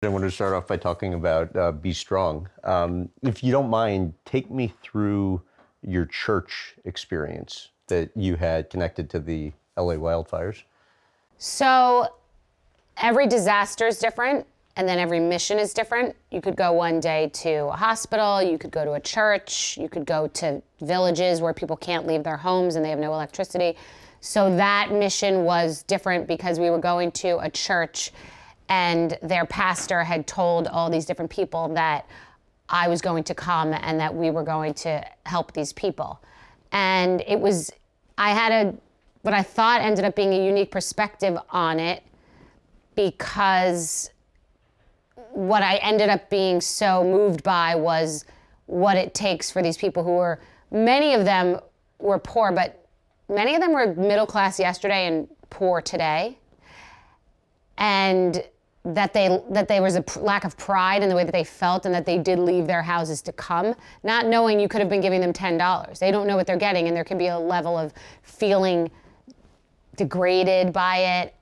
I wanted to start off by talking about BStrong. If you don't mind, take me through your church experience that you had connected to the LA wildfires. So every disaster is different, and then every mission is different. You could go one day to a hospital, you could go to a church, you could go to villages where people can't leave their homes and they have no electricity. So that mission was different because we were going to a church and their pastor had told all these different people that I was going to come and that we were going to help these people. And I had what I thought ended up being a unique perspective on it, because what I ended up being so moved by was what it takes for these people many of them were poor, but many of them were middle class yesterday and poor today. And that there was a lack of pride in the way that they felt, and that they did leave their houses to come, not knowing you could have been giving them $10. They don't know what they're getting, and there can be a level of feeling degraded by it.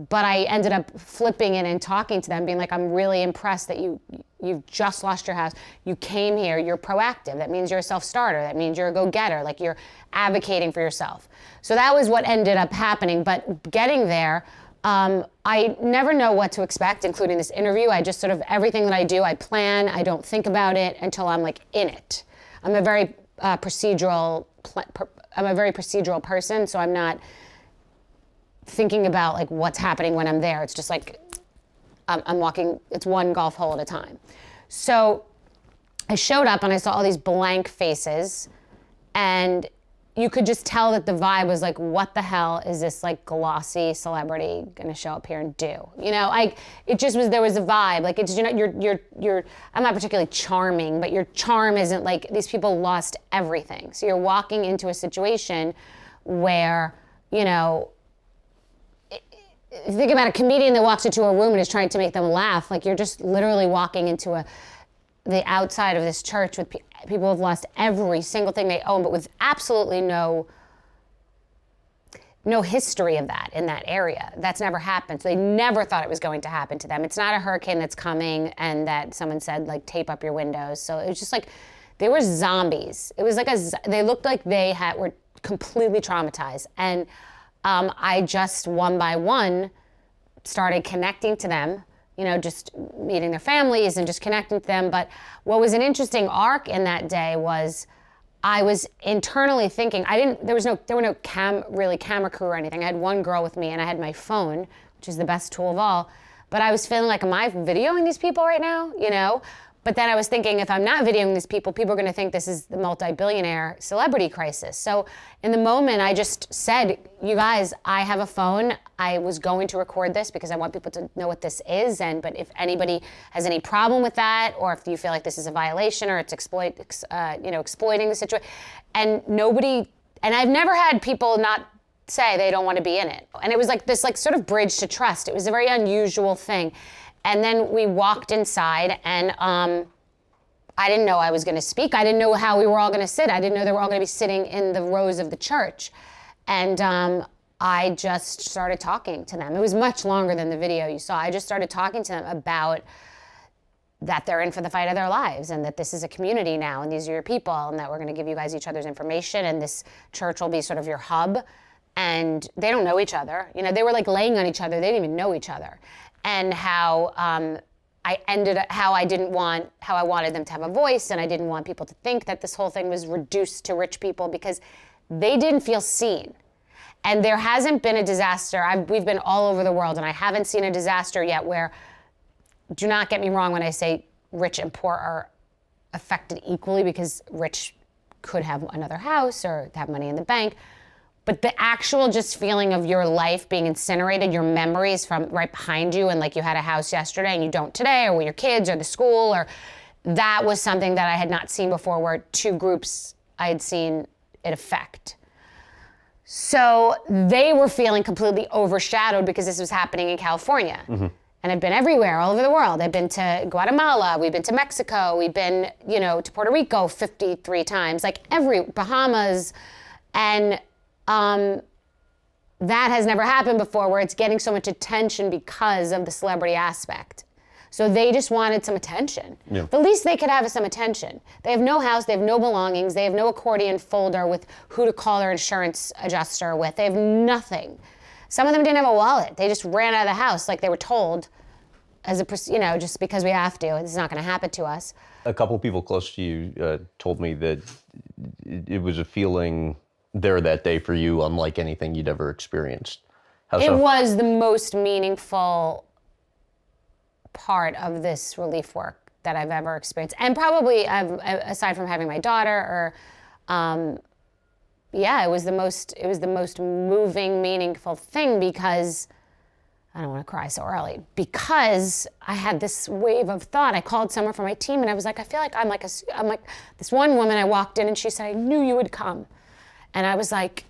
But I ended up flipping it and talking to them, being like, I'm really impressed that you've just lost your house. You came here, you're proactive. That means you're a self-starter. That means you're a go-getter. Like, you're advocating for yourself. So that was what ended up happening. But getting there, I never know what to expect, including this interview. I just everything that I do, I plan. I don't think about it until I'm like in it. I'm a very procedural person, so I'm not thinking about like what's happening when I'm there. It's just like I'm walking, it's one golf hole at a time. So I showed up and I saw all these blank faces, and you could just tell that the vibe was like, what the hell is this like glossy celebrity gonna show up here and do? You know, like there was a vibe. Like, it's, you're I'm not particularly charming, but your charm isn't like, these people lost everything. So you're walking into a situation where, think about a comedian that walks into a room and is trying to make them laugh. Like, you're just literally walking into the outside of this church with people who have lost every single thing they own, but with absolutely no history of that in that area. That's never happened. So they never thought it was going to happen to them. It's not a hurricane that's coming and that someone said, like, tape up your windows. So it was just like, they were zombies. It was like they looked like they were completely traumatized. And I just, one by one, started connecting to them, just meeting their families and just connecting to them. But what was an interesting arc in that day was I was internally thinking, there were no camera crew or anything. I had one girl with me and I had my phone, which is the best tool of all. But I was feeling like, am I videoing these people right now? But then I was thinking, if I'm not videoing these people, people are going to think this is the multi-billionaire celebrity crisis. So in the moment, I just said, you guys, I have a phone. I was going to record this because I want people to know what this is. But if anybody has any problem with that, or if you feel like this is a violation or it's exploiting the situation, and I've never had people not say they don't want to be in it. And it was like this sort of bridge to trust. It was a very unusual thing. And then we walked inside, and I didn't know I was going to speak. I didn't know how we were all going to sit. I didn't know they were all going to be sitting in the rows of the church. And I just started talking to them. It was much longer than the video you saw. I just started talking to them about that they're in for the fight of their lives, and that this is a community now, and these are your people, and that we're going to give you guys each other's information, and this church will be sort of your hub. And they don't know each other. They were like laying on each other. They didn't even know each other. And how I wanted them to have a voice, and I didn't want people to think that this whole thing was reduced to rich people, because they didn't feel seen. And there hasn't been a disaster. We've been all over the world, and I haven't seen a disaster yet where, do not get me wrong when I say rich and poor are affected equally, because rich could have another house or have money in the bank. But the actual just feeling of your life being incinerated, your memories from right behind you, and like you had a house yesterday and you don't today, or with your kids or the school, or that was something that I had not seen before, where two groups I had seen it affect. So they were feeling completely overshadowed because this was happening in California. Mm-hmm. And I've been everywhere, all over the world. I've been to Guatemala, we've been to Mexico, we've been, to Puerto Rico 53 times, like Bahamas, and that has never happened before, where it's getting so much attention because of the celebrity aspect. So they just wanted some attention. Yeah. The least they could have is some attention. They have no house, they have no belongings, they have no accordion folder with who to call their insurance adjuster with. They have nothing. Some of them didn't have a wallet. They just ran out of the house like they were told, as a, just because we have to. It's not going to happen to us. A couple of people close to you told me that it was a feeling there that day for you unlike anything you'd ever experienced. How so? It was the most meaningful part of this relief work that I've ever experienced. And probably, aside from having my daughter, it was the most moving, meaningful thing because, I don't want to cry so early, because I had this wave of thought. I called someone from my team and I was like, I feel like I'm like this one woman. I walked in and she said, I knew you would come. And I was like,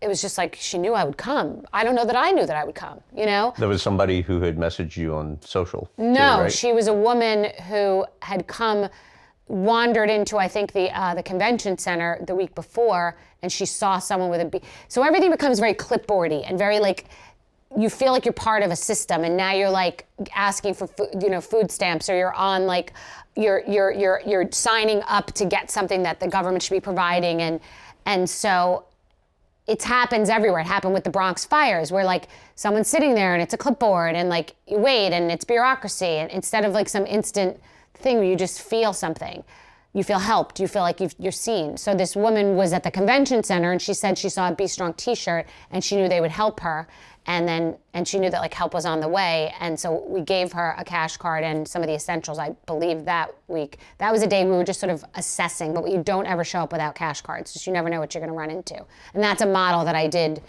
it was just like she knew I would come. I don't know that I knew that I would come, There was somebody who had messaged you on social. No, too, right? She was a woman who had wandered into, I think, the convention center the week before, and she saw someone with a so everything becomes very clipboardy and very like, you feel like you're part of a system, and now you're like asking for food stamps, or you're on like you're signing up to get something that the government should be providing, and so it happens everywhere. It happened with the Bronx fires, where like someone's sitting there and it's a clipboard, and like you wait, and it's bureaucracy, and instead of like some instant thing where you just feel something, you feel helped, you feel like you're seen. So this woman was at the convention center, and she said she saw a BStrong t-shirt, and she knew they would help her. And she knew that like help was on the way. And so we gave her a cash card and some of the essentials, I believe, that week. That was a day we were just sort of assessing, but you don't ever show up without cash cards, because you never know what you're gonna run into. And that's a model that I did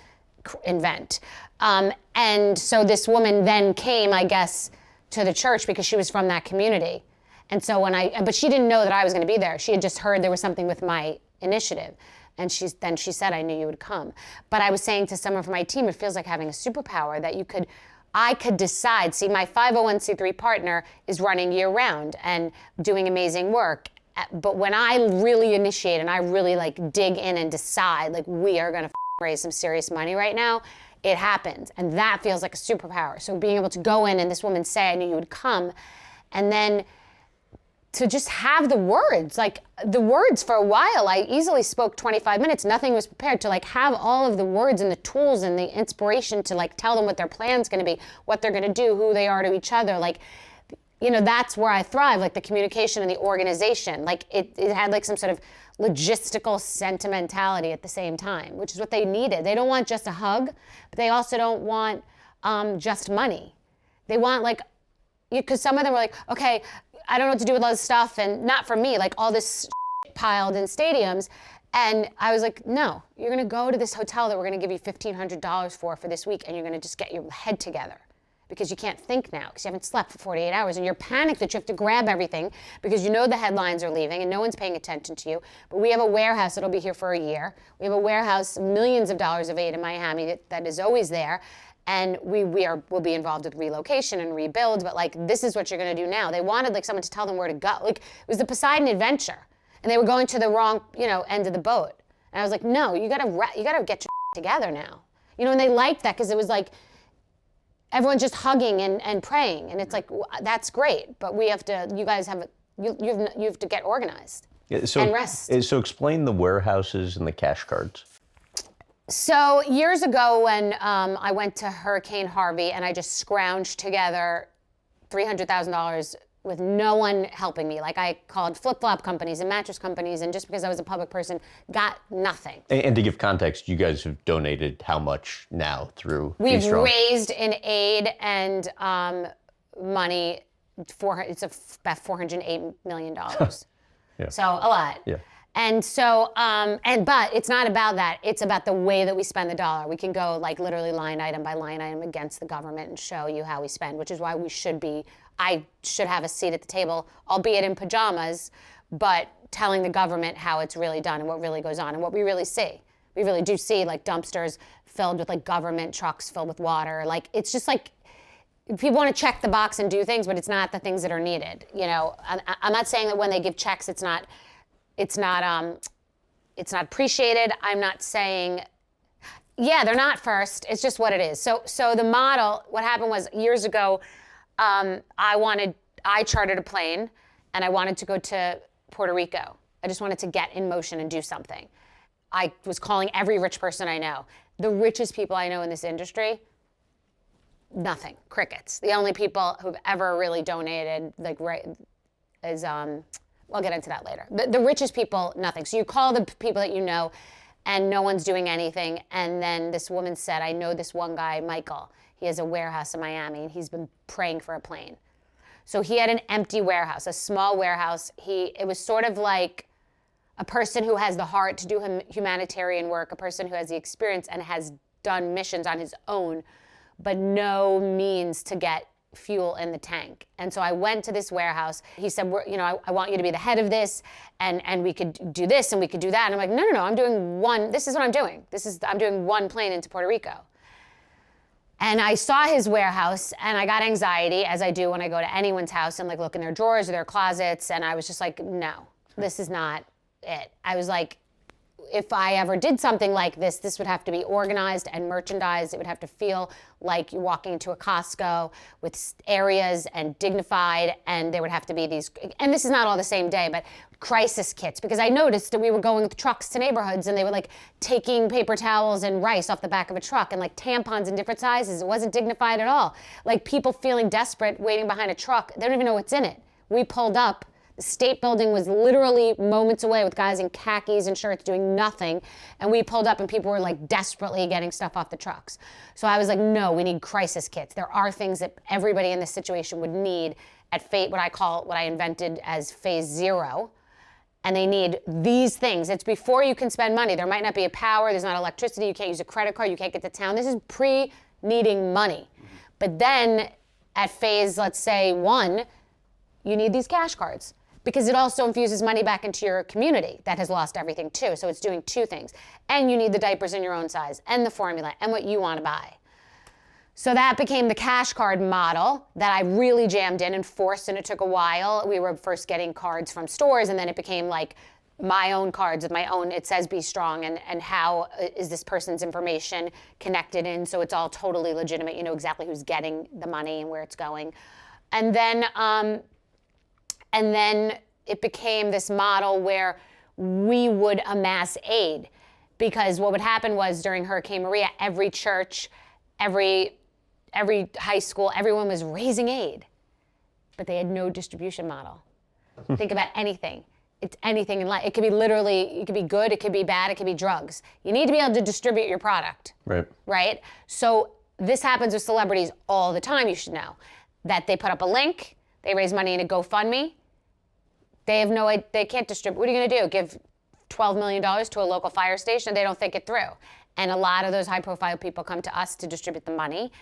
invent. And so this woman then came, I guess, to the church because she was from that community. And so but she didn't know that I was gonna be there. She had just heard there was something with my initiative. And then she said, I knew you would come. But I was saying to someone from my team, it feels like having a superpower that I could decide. See, my 501c3 partner is running year round and doing amazing work. But when I really initiate and I really like dig in and decide, like we are gonna raise some serious money right now, it happens. And that feels like a superpower. So being able to go in and this woman say, I knew you would come, and then to just have the words for a while. I easily spoke 25 minutes, nothing was prepared, to like have all of the words and the tools and the inspiration to like tell them what their plan's gonna be, what they're gonna do, who they are to each other. Like, that's where I thrive, like the communication and the organization. Like it had like some sort of logistical sentimentality at the same time, which is what they needed. They don't want just a hug, but they also don't want just money. They want like, because some of them were like, okay, I don't know what to do with all this stuff, and not for me, like all this piled in stadiums. And I was like, no, you're gonna go to this hotel that we're gonna give you $1,500 for this week, and you're gonna just get your head together, because you can't think now, because you haven't slept for 48 hours, and you're panicked that you have to grab everything, because you know the headlines are leaving, and no one's paying attention to you. But we have a warehouse that'll be here for a year. We have a warehouse, millions of dollars of aid in Miami that is always there. And we'll be involved with relocation and rebuild, but like, this is what you're gonna do now. They wanted like someone to tell them where to go. Like, it was the Poseidon Adventure, and they were going to the wrong, end of the boat. And I was like, no, you gotta get your together now. And they liked that, because it was like, everyone's just hugging and praying, and it's like, that's great, but you have to get organized and rest. So explain the warehouses and the cash cards. So years ago, when I went to Hurricane Harvey, and I just scrounged together $300,000 with no one helping me. Like, I called flip-flop companies and mattress companies, and just because I was a public person, got nothing. And to give context, you guys have donated how much now through We've BStrong? raised in aid and money, it's about $408 million. Yeah. So a lot. Yeah. And so, but it's not about that. It's about the way that we spend the dollar. We can go like literally line item by line item against the government and show you how we spend, which is why I should have a seat at the table, albeit in pajamas, but telling the government how it's really done and what really goes on and what we really see. We really do see like dumpsters filled with like government trucks filled with water. Like, it's just like, people want to check the box and do things, but it's not the things that are needed. I'm not saying that when they give checks, it's not appreciated. I'm not saying, yeah, they're not first. It's just what it is. So the model, what happened was years ago, I chartered a plane and I wanted to go to Puerto Rico. I just wanted to get in motion and do something. I was calling every rich person I know. The richest people I know in this industry, nothing, crickets. The only people who've ever really donated, is, I'll get into that later. The richest people, nothing. So you call the people that you know and no one's doing anything. And then this woman said, I know this one guy, Michael. He has a warehouse in Miami and he's been praying for a plane. So he had an empty warehouse, a small warehouse. It was sort of like a person who has the heart to do humanitarian work, a person who has the experience and has done missions on his own, but no means to get fuel in the tank. And so I went to this warehouse. He said, I want you to be the head of this, and we could do this and we could do that. And I'm like, no, I'm doing one. This is what I'm doing. I'm doing one plane into Puerto Rico. And I saw his warehouse and I got anxiety, as I do when I go to anyone's house and look in their drawers or their closets. And I was just like, no, this is not it. I was like, if I ever did something like this would have to be organized and merchandised. It would have to feel like you're walking into a Costco with areas and dignified, and there would have to be these, and this is not all the same day, but crisis kits, because I noticed that we were going with trucks to neighborhoods and they were taking paper towels and rice off the back of a truck and tampons in different sizes. It wasn't dignified at all. People feeling desperate, waiting behind a truck. They don't even know what's in it. We pulled up. The state building was literally moments away with guys in khakis and shirts doing nothing. And we pulled up and people were desperately getting stuff off the trucks. So I was like, no, we need crisis kits. There are things that everybody in this situation would need at what I invented as phase 0. And they need these things. It's before you can spend money. There might not be a power, there's not electricity, you can't use a credit card, you can't get to town. This is pre-needing money. But then at phase, let's say 1, you need these cash cards, because it also infuses money back into your community that has lost everything too. So it's doing 2 things. And you need the diapers in your own size and the formula and what you want to buy. So that became the cash card model that I really jammed in and forced, and it took a while. We were first getting cards from stores, and then it became my own cards with my own, it says BStrong, and how is this person's information connected in, so it's all totally legitimate. You know exactly who's getting the money and where it's going. And then it became this model where we would amass aid, because what would happen was during Hurricane Maria, every church, every high school, everyone was raising aid, but they had no distribution model. Think about anything. It's anything in life. It could be it could be good, it could be bad, it could be drugs. You need to be able to distribute your product. Right? So this happens with celebrities all the time, you should know. That they put up a link, they raise money in a GoFundMe, they can't distribute. What are you gonna do? Give $12 million to a local fire station? They don't think it through. And a lot of those high profile people come to us to distribute the money.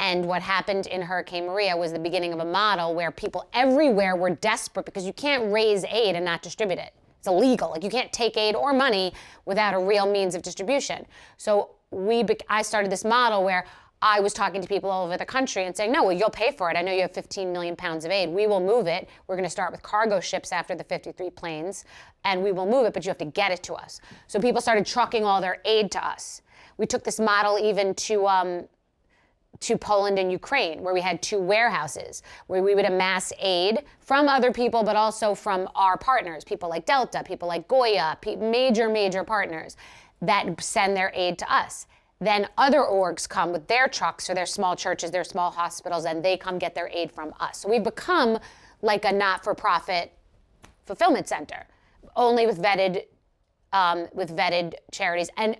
And what happened in Hurricane Maria was the beginning of a model where people everywhere were desperate, because you can't raise aid and not distribute it. It's illegal. You can't take aid or money without a real means of distribution. So I started this model where I was talking to people all over the country and saying, no, well, you'll pay for it. I know you have 15 million pounds of aid. We will move it. We're going to start with cargo ships after the 53 planes, and we will move it, but you have to get it to us. So people started trucking all their aid to us. We took this model even to Poland and Ukraine, where we had 2 warehouses, where we would amass aid from other people, but also from our partners, people like Delta, people like Goya, major partners that send their aid to us. Then other orgs come with their trucks for their small churches, their small hospitals, and they come get their aid from us. So we've become like a not-for-profit fulfillment center, only with vetted charities. And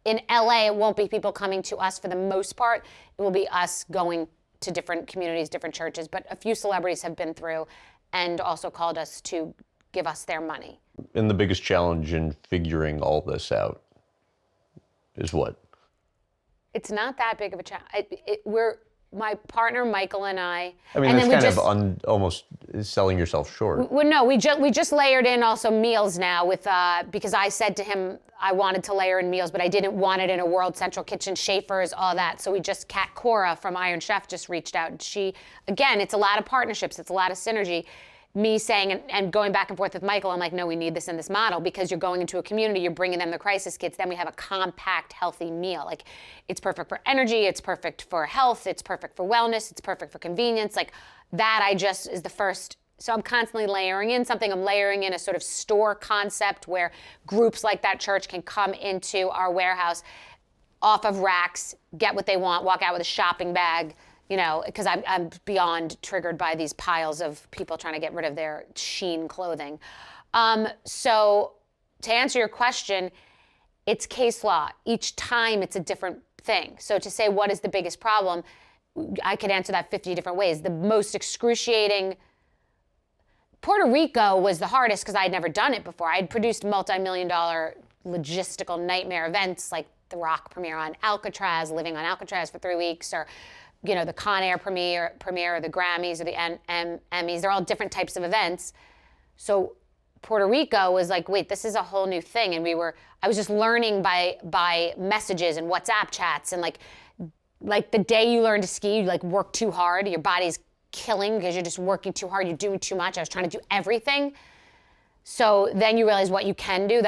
in LA, it won't be people coming to us for the most part. It will be us going to different communities, different churches. But a few celebrities have been through and also called us to give us their money. And the biggest challenge in figuring all this out is what? It's not that big of a challenge. My partner Michael and I. I mean, that's almost selling yourself short. Well, no, we just layered in also meals now because I said to him I wanted to layer in meals, but I didn't want it in a World Central Kitchen, Schaefer's, all that. So Kat Cora from Iron Chef just reached out. And it's a lot of partnerships, it's a lot of synergy. me saying and going back and forth with Michael, I'm like, no, we need this in this model because you're going into a community, you're bringing them the crisis kits, then we have a compact, healthy meal. Like, it's perfect for energy, it's perfect for health, it's perfect for wellness, it's perfect for convenience. Like, that is the first. So I'm constantly layering in something. I'm layering in a sort of store concept where groups like that church can come into our warehouse off of racks, get what they want, walk out with a shopping bag, because I'm beyond triggered by these piles of people trying to get rid of their sheen clothing. So to answer your question, it's case law. Each time it's a different thing. So to say what is the biggest problem, I could answer that 50 different ways. The most excruciating, Puerto Rico was the hardest because I had never done it before. I'd produced multi-million-dollar logistical nightmare events like the Rock premiere on Alcatraz, living on Alcatraz for 3 weeks, or the Conn Air premiere, or the Grammys, or the Emmys. They're all different types of events. So Puerto Rico was like, wait, this is a whole new thing. And I was just learning by messages and WhatsApp chats. And like the day you learn to ski, you like work too hard. Your body's killing because you're just working too hard. You're doing too much. I was trying to do everything. So then you realize what you can do.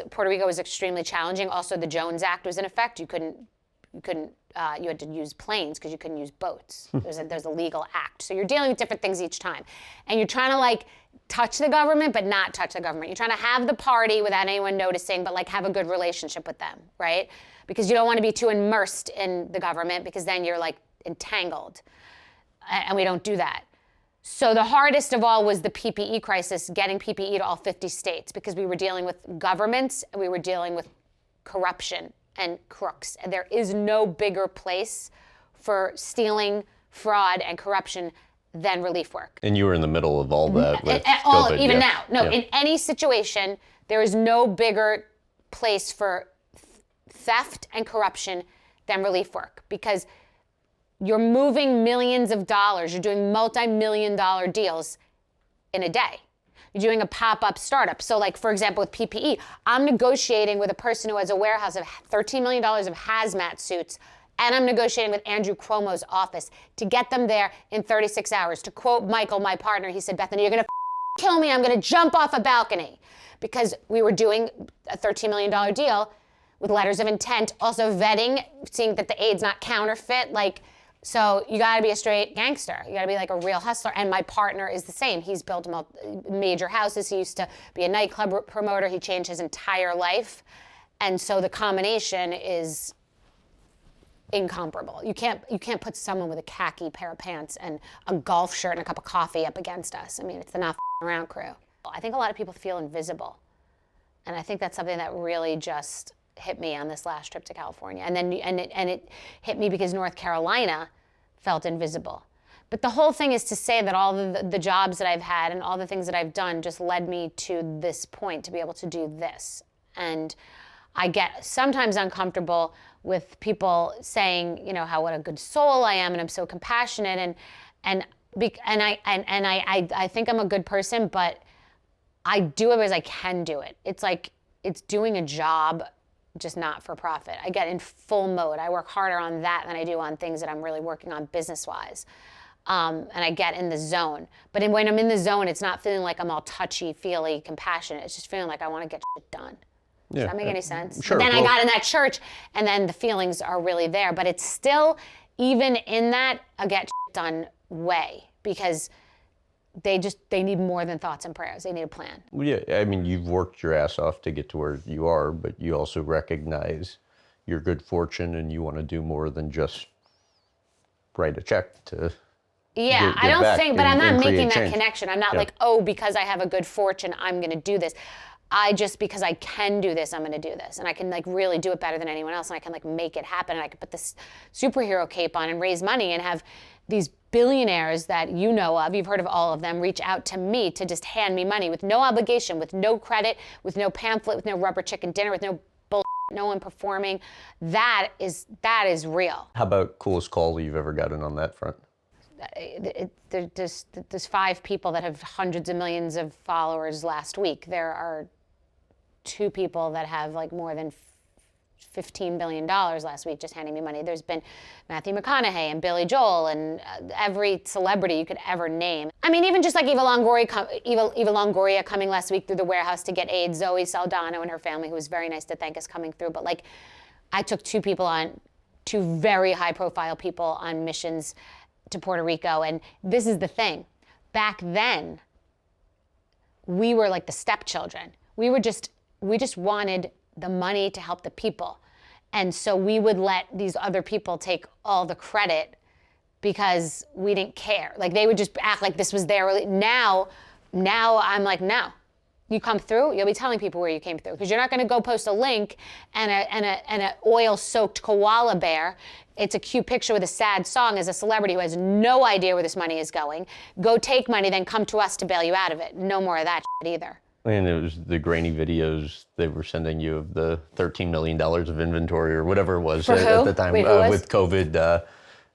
Puerto Rico was extremely challenging. Also, the Jones Act was in effect. You had to use planes because you couldn't use boats. There's a legal act. So you're dealing with different things each time. And you're trying to touch the government, but not touch the government. You're trying to have the party without anyone noticing, but have a good relationship with them, right? Because you don't want to be too immersed in the government because then you're entangled. And we don't do that. So the hardest of all was the PPE crisis, getting PPE to all 50 states, because we were dealing with governments and we were dealing with corruption and crooks. And there is no bigger place for stealing, fraud, and corruption than relief work. And you were in the middle of all that with COVID, even yeah. now. No, yeah. In any situation, there is no bigger place for theft and corruption than relief work, because you're moving millions of dollars. You're doing multi-million-dollar deals in a day. You're doing a pop-up startup. So for example, with PPE, I'm negotiating with a person who has a warehouse of $13 million of hazmat suits, and I'm negotiating with Andrew Cuomo's office to get them there in 36 hours. To quote Michael, my partner, he said, Bethenny, you're gonna kill me. I'm gonna jump off a balcony. Because we were doing a $13 million deal with letters of intent, also vetting, seeing that the aid's not counterfeit, so you gotta be a straight gangster. You gotta be a real hustler. And my partner is the same. He's built major houses. He used to be a nightclub promoter. He changed his entire life. And so the combination is incomparable. You can't put someone with a khaki pair of pants and a golf shirt and a cup of coffee up against us. I mean, it's the not around crew. I think a lot of people feel invisible. And I think that's something that really just hit me on this last trip to California. And it hit me because North Carolina felt invisible. But the whole thing is to say that all the jobs that I've had and all the things that I've done just led me to this point, to be able to do this. And I get sometimes uncomfortable with people saying, what a good soul I am, and I'm so compassionate, and I think I'm a good person, but I do it because I can do it. It's doing a job, just not for profit. I get in full mode. I work harder on that than I do on things that I'm really working on business-wise. And I get in the zone. But when I'm in the zone, it's not feeling like I'm all touchy-feely, compassionate. It's just feeling like I want to get shit done. Yeah. Does that make any sense? Sure. But then I got in that church, and then the feelings are really there. But it's still, even in that, a get shit done way, because they need more than thoughts and prayers. They need a plan. Well, yeah, I mean, you've worked your ass off to get to where you are, but you also recognize your good fortune and you want to do more than just write a check to Yeah, give I don't back think, but and- I'm not and create making that change. connection. I'm not Yeah. because I have a good fortune, I'm going to do this. Because I can do this, I'm going to do this. And I can really do it better than anyone else. And I can make it happen. And I can put this superhero cape on and raise money and have these billionaires that you know of, you've heard of all of them, reach out to me to just hand me money with no obligation, with no credit, with no pamphlet, with no rubber chicken dinner, with no bullshit, no one performing. That is real. How about coolest call you've ever gotten on that front? There's 5 people that have hundreds of millions of followers last week. There are 2 people that have more than $15 billion last week just handing me money. There's been Matthew McConaughey and Billy Joel and every celebrity you could ever name. I mean, even just like Eva Longoria coming last week through the warehouse to get aid, Zoe Saldana and her family, who was very nice to thank us coming through. But like, I took two very high profile people on missions to Puerto Rico. And this is the thing. Back then, we were like the stepchildren. We just wanted the money to help the people. And so we would let these other people take all the credit because we didn't care. Like they would just act like this was their, now I'm like, no. You come through, you'll be telling people where you came through, because you're not going to go post a link and an oil-soaked koala bear. It's a cute picture with a sad song as a celebrity who has no idea where this money is going. Go take money, then come to us to bail you out of it. No more of that shit either. And it was the grainy videos they were sending you of the $13 million of inventory or whatever it was at the time. Wait, with COVID,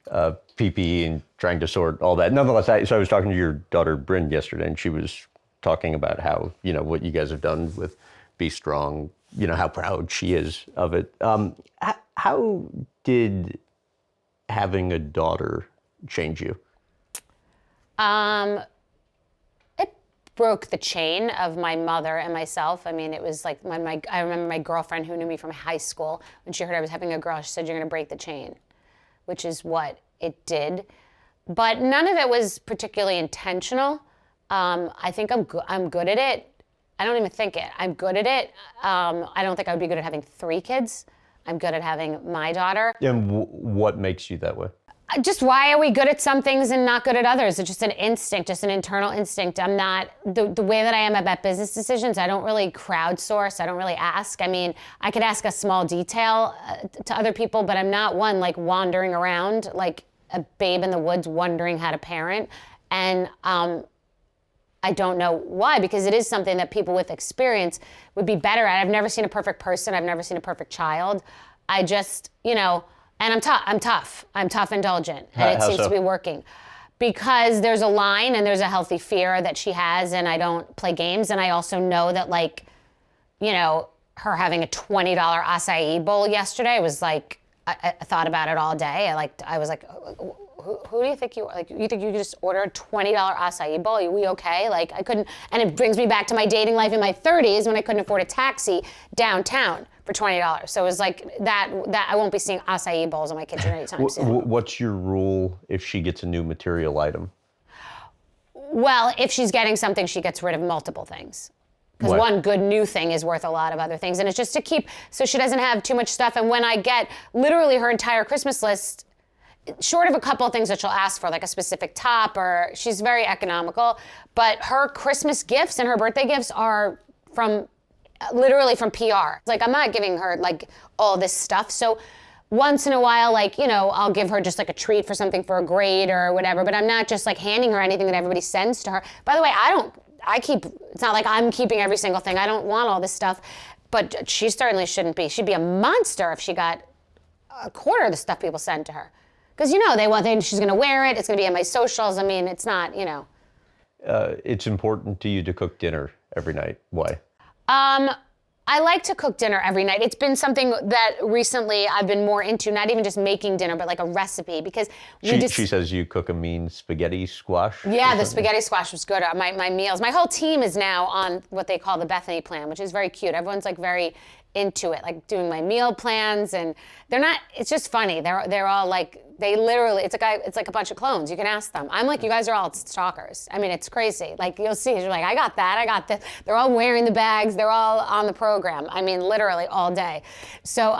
PPE and trying to sort all that. Nonetheless, so I was talking to your daughter Bryn yesterday, and she was talking about how, what you guys have done with BStrong, how proud she is of it. How did having a daughter change you? It broke the chain of my mother and myself. I mean, it was like I remember my girlfriend who knew me from high school, when she heard I was having a girl, she said, "You're going to break the chain," which is what it did. But none of it was particularly intentional. I think I'm good at it. I don't even think it. I'm good at it. I don't think I would be good at having 3 kids. I'm good at having my daughter. And what makes you that way? Just why are we good at some things and not good at others? It's just an instinct, just an internal instinct. I'm not, the way that I am about business decisions, I don't really crowdsource. I don't really ask. I mean, I could ask a small detail to other people, but I'm not one like wandering around like a babe in the woods wondering how to parent. And I don't know why, because it is something that people with experience would be better at. I've never seen a perfect person. I've never seen a perfect child. I just, and I'm tough. I'm tough indulgent. And it seems to be working. Because there's a line and there's a healthy fear that she has, and I don't play games. And I also know that, like, her having a $20 acai bowl yesterday was like, I thought about it all day. I was like, who do you think you are? Like, you think you could just order a $20 acai bowl? Are we okay? Like, I couldn't, and it brings me back to my dating life in my 30s when I couldn't afford a taxi downtown for $20. So it was like that I won't be seeing acai bowls in my kitchen anytime soon. What's your rule if she gets a new material item? Well, if she's getting something, she gets rid of multiple things. Because one good new thing is worth a lot of other things. And it's just to keep, so she doesn't have too much stuff. And when I get literally her entire Christmas list, short of a couple of things that she'll ask for, like a specific top, or she's very economical, but her Christmas gifts and her birthday gifts are literally from PR. Like, I'm not giving her like all this stuff. So once in a while, like, I'll give her just like a treat for something for a grade or whatever, but I'm not just like handing her anything that everybody sends to her. By the way, it's not like I'm keeping every single thing. I don't want all this stuff, but she certainly shouldn't be. She'd be a monster if she got a quarter of the stuff people send to her. Because, she's going to wear it. It's going to be in my socials. I mean, it's not, It's important to you to cook dinner every night. Why? I like to cook dinner every night. It's been something that recently I've been more into, not even just making dinner, but like a recipe. Because she says you cook a mean spaghetti squash? Yeah, the spaghetti squash was good. My meals. My whole team is now on what they call the Bethenny plan, which is very cute. Everyone's like very into it, like doing my meal plans, and they're not, it's just funny. They're all like, they literally, it's like a bunch of clones. You can ask them. I'm like, you guys are all stalkers. I mean, it's crazy. Like, you'll see, you're like, I got that, I got this. They're all wearing the bags. They're all on the program. I mean, literally all day. So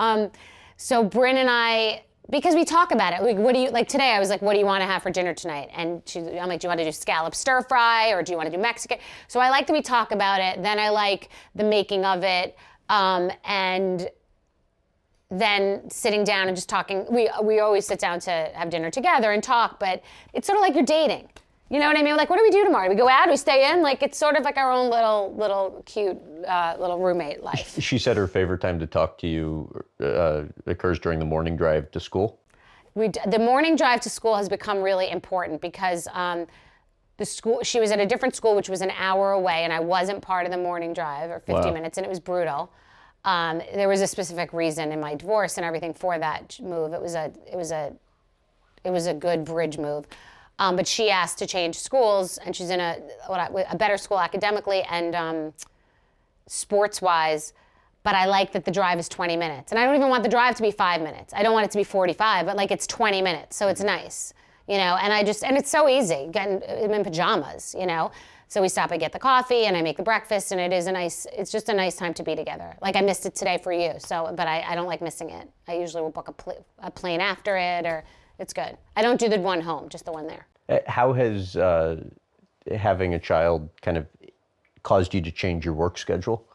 Bryn and I, because we talk about it. Like today, I was like, what do you want to have for dinner tonight? And I'm like, do you want to do scallop stir fry, or do you want to do Mexican? So I like that we talk about it. Then I like the making of it. And then sitting down and just talking. We always sit down to have dinner together and talk, but it's sort of like you're dating. You know what I mean? Like, what do we do tomorrow? Do we go out? Do we stay in? Like, it's sort of like our own little cute little roommate life. She said her favorite time to talk to you occurs during the morning drive to school. The morning drive to school has become really important because she was at a different school, which was an hour away, and I wasn't part of the morning drive, or 50 minutes, and it was brutal. There was a specific reason in my divorce and everything for that move. It was a good bridge move. But she asked to change schools, and she's in a better school academically and sports-wise. But I like that the drive is 20 minutes. And I don't even want the drive to be 5 minutes. I don't want it to be 45, but like it's 20 minutes, so it's nice, and it's so easy, getting in pajamas, So we stop and get the coffee, and I make the breakfast, and it's just a nice time to be together. Like I missed it today for you, but I don't like missing it. I usually will book a plane after it, or it's good. I don't do the one home, just the one there. How has having a child kind of caused you to change your work schedule?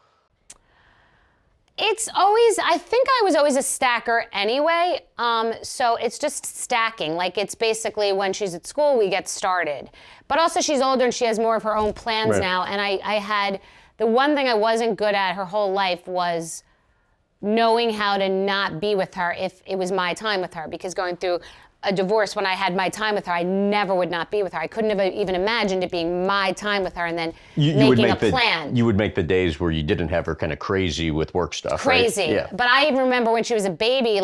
I think I was always a stacker anyway, so it's just stacking. Like it's basically when she's at school, we get started. But also she's older and she has more of her own plans now, and I had, the one thing I wasn't good at her whole life was knowing how to not be with her if it was my time with her, because going through a divorce, when I had my time with her, I never would not be with her. I couldn't have even imagined it being my time with her and then making a plan. You would make the days where you didn't have her kind of crazy with work stuff, crazy. Right? Yeah. But I even remember when she was a baby,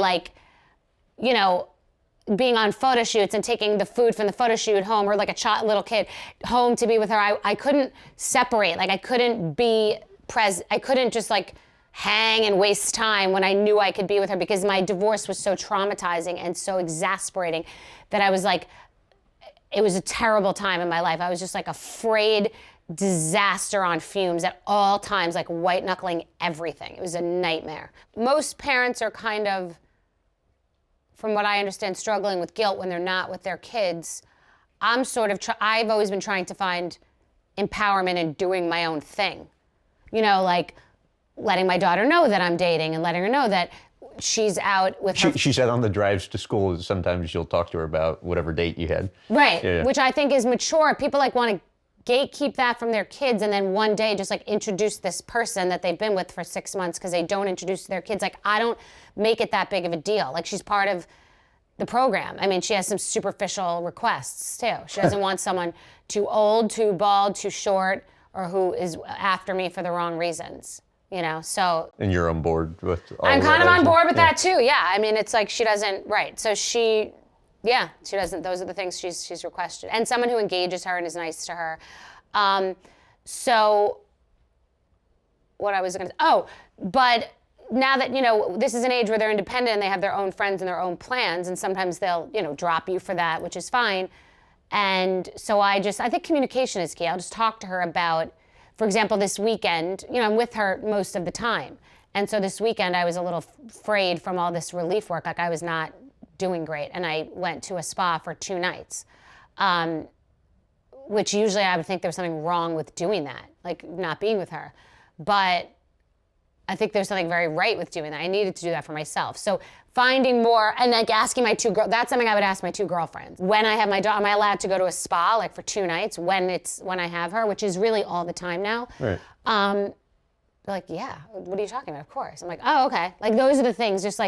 being on photo shoots and taking the food from the photo shoot home, or like a little kid home to be with her. I couldn't separate. Like I couldn't be present. I couldn't just hang and waste time when I knew I could be with her, because my divorce was so traumatizing and so exasperating that I was it was a terrible time in my life. I was just afraid, disaster on fumes at all times, white knuckling everything. It was a nightmare. Most parents are kind of, from what I understand, struggling with guilt when they're not with their kids. I'm I've always been trying to find empowerment in doing my own thing. Letting my daughter know that I'm dating and letting her know that she's out with her. She said on the drives to school, sometimes you'll talk to her about whatever date you had. Right, Yeah. Which I think is mature. People want to gatekeep that from their kids, and then one day just introduce this person that they've been with for 6 months because they don't introduce to their kids. I don't make it that big of a deal. She's part of the program. I mean, she has some superficial requests too. She doesn't want someone too old, too bald, too short, or who is after me for the wrong reasons. So. And you're on board with all I'm of kind of that, on board with that too, yeah. I mean, it's she doesn't, right. So she doesn't, those are the things she's requested. And someone who engages her and is nice to her. So what I was going to, but now that, this is an age where they're independent and they have their own friends and their own plans, and sometimes they'll, drop you for that, which is fine. And so I think communication is key. I'll just talk to her about, for example, this weekend, I'm with her most of the time. And so this weekend I was a little frayed from all this relief work. I was not doing great. And I went to a spa for 2 nights, which usually I would think there was something wrong with doing that, not being with her. But I think there's something very right with doing that. I needed to do that for myself. So finding more, and asking my 2 girls, that's something I would ask my 2 girlfriends. When I have my daughter, am I allowed to go to a spa for 2 nights when I have her, which is really all the time now. Right. They're like, yeah, what are you talking about? Of course. I'm like, oh, okay. Those are the things, just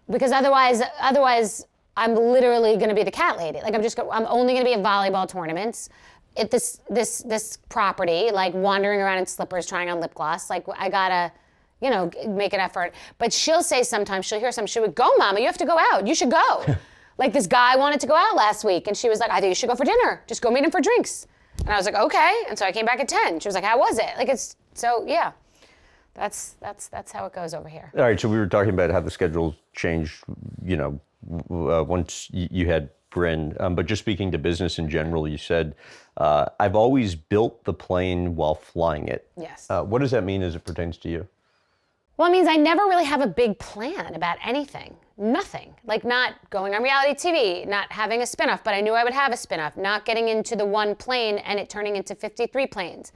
because otherwise I'm literally gonna be the cat lady. I'm only gonna be at volleyball tournaments at this property, wandering around in slippers, trying on lip gloss. I gotta, make an effort. But she'll say sometimes, she'll hear something, she would go, Mama, you have to go out. You should go. This guy wanted to go out last week, and she was like, I think you should go for dinner. Just go meet him for drinks. And I was like, okay. And so I came back at 10. She was like, how was it? Yeah. That's how it goes over here. All right, so we were talking about how the schedule changed, once you had Bryn, but just speaking to business in general, you said, I've always built the plane while flying it. Yes. What does that mean as it pertains to you? Well, it means I never really have a big plan about anything. Nothing. Not going on reality TV, not having a spinoff, but I knew I would have a spinoff, not getting into the one plane and it turning into 53 planes.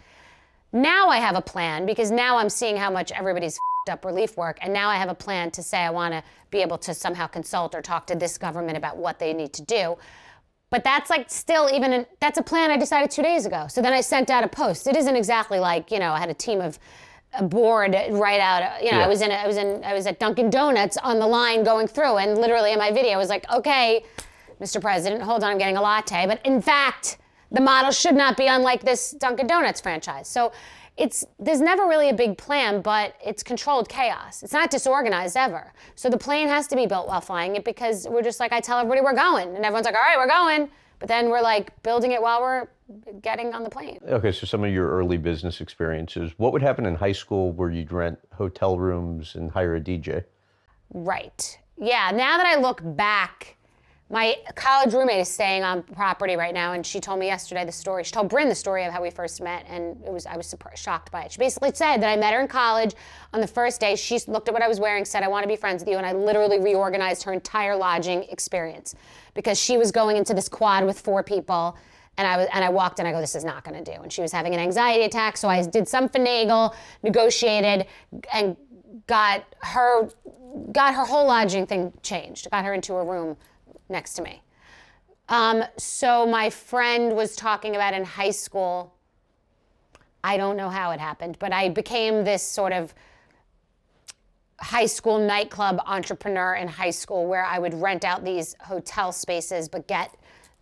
Now I have a plan, because now I'm seeing how much everybody's f***ed up relief work, and now I have a plan to say I want to be able to somehow consult or talk to this government about what they need to do. But that's that's a plan I decided 2 days ago. So then I sent out a post. It isn't exactly I had a team of a board right out. Yeah. I was at Dunkin' Donuts on the line going through, and literally in my video I was like, okay, Mr. President, hold on, I'm getting a latte. But in fact, the model should not be unlike this Dunkin' Donuts franchise. So there's never really a big plan, but it's controlled chaos. It's not disorganized ever. So the plane has to be built while flying it, because we're just like, I tell everybody we're going, and everyone's like, all right, we're going. But then we're like building it while we're getting on the plane. Okay, so some of your early business experiences. What would happen in high school where you'd rent hotel rooms and hire a DJ? Right. Yeah, now that I look back, my college roommate is staying on property right now, and she told me yesterday the story. She told Bryn the story of how we first met, and I was shocked by it. She basically said that I met her in college on the first day. She looked at what I was wearing, said, I want to be friends with you, and I literally reorganized her entire lodging experience because she was going into this quad with 4 people, and I walked in, I go, this is not going to do. And she was having an anxiety attack, so I did some finagle, negotiated, and got her whole lodging thing changed, got her into a room next to me. So my friend was talking about in high school, I don't know how it happened, but I became this sort of high school nightclub entrepreneur in high school, where I would rent out these hotel spaces, but get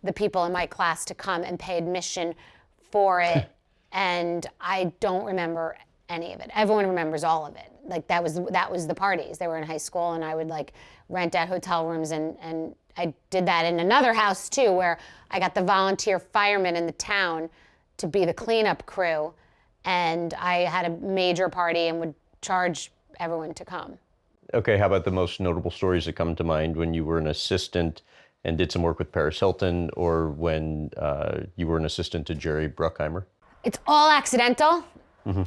the people in my class to come and pay admission for it. And I don't remember any of it. Everyone remembers all of it. Like that was the parties. They were in high school, and I would like rent out hotel rooms, and I did that in another house too, where I got the volunteer firemen in the town to be the cleanup crew, and I had a major party and would charge everyone to come. Okay, how about the most notable stories that come to mind when you were an assistant and did some work with Paris Hilton, or when you were an assistant to Jerry Bruckheimer? It's all accidental,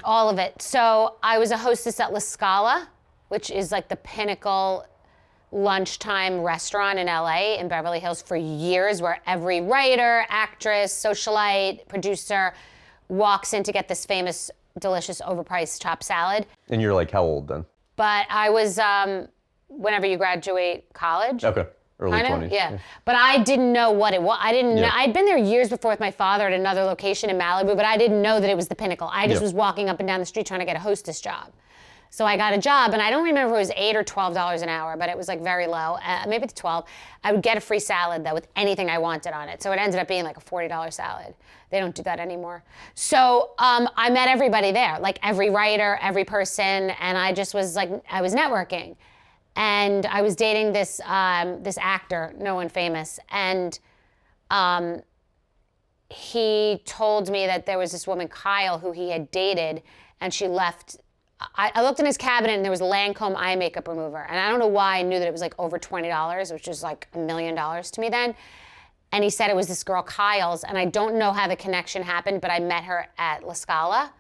all of it. So I was a hostess at La Scala, which is like the pinnacle lunchtime restaurant in LA, in Beverly Hills, for years, where every writer, actress, socialite, producer walks in to get this famous, delicious, overpriced chopped salad. And you're like, how old then? But I was, whenever you graduate college. Okay, early 20s. Yeah. But I didn't know what it was. I didn't know. I'd been there years before with my father at another location in Malibu, but I didn't know that it was the pinnacle. I just was walking up and down the street trying to get a hostess job. So I got a job, and I don't remember if it was $8 or $12 an hour, but it was like very low. Maybe it's 12. I would get a free salad though with anything I wanted on it. So it ended up being like a $40 salad. They don't do that anymore. So I met everybody there, like every writer, every person, and I just was like, I was networking, and I was dating this this actor, no one famous, and he told me that there was this woman, Kyle, who he had dated, and she left. I looked in his cabinet, and there was a Lancome eye makeup remover. And I don't know why I knew that it was like over $20, which was like $1 million to me then. And he said it was this girl, Kyle's. And I don't know how the connection happened, but I met her at La Scala.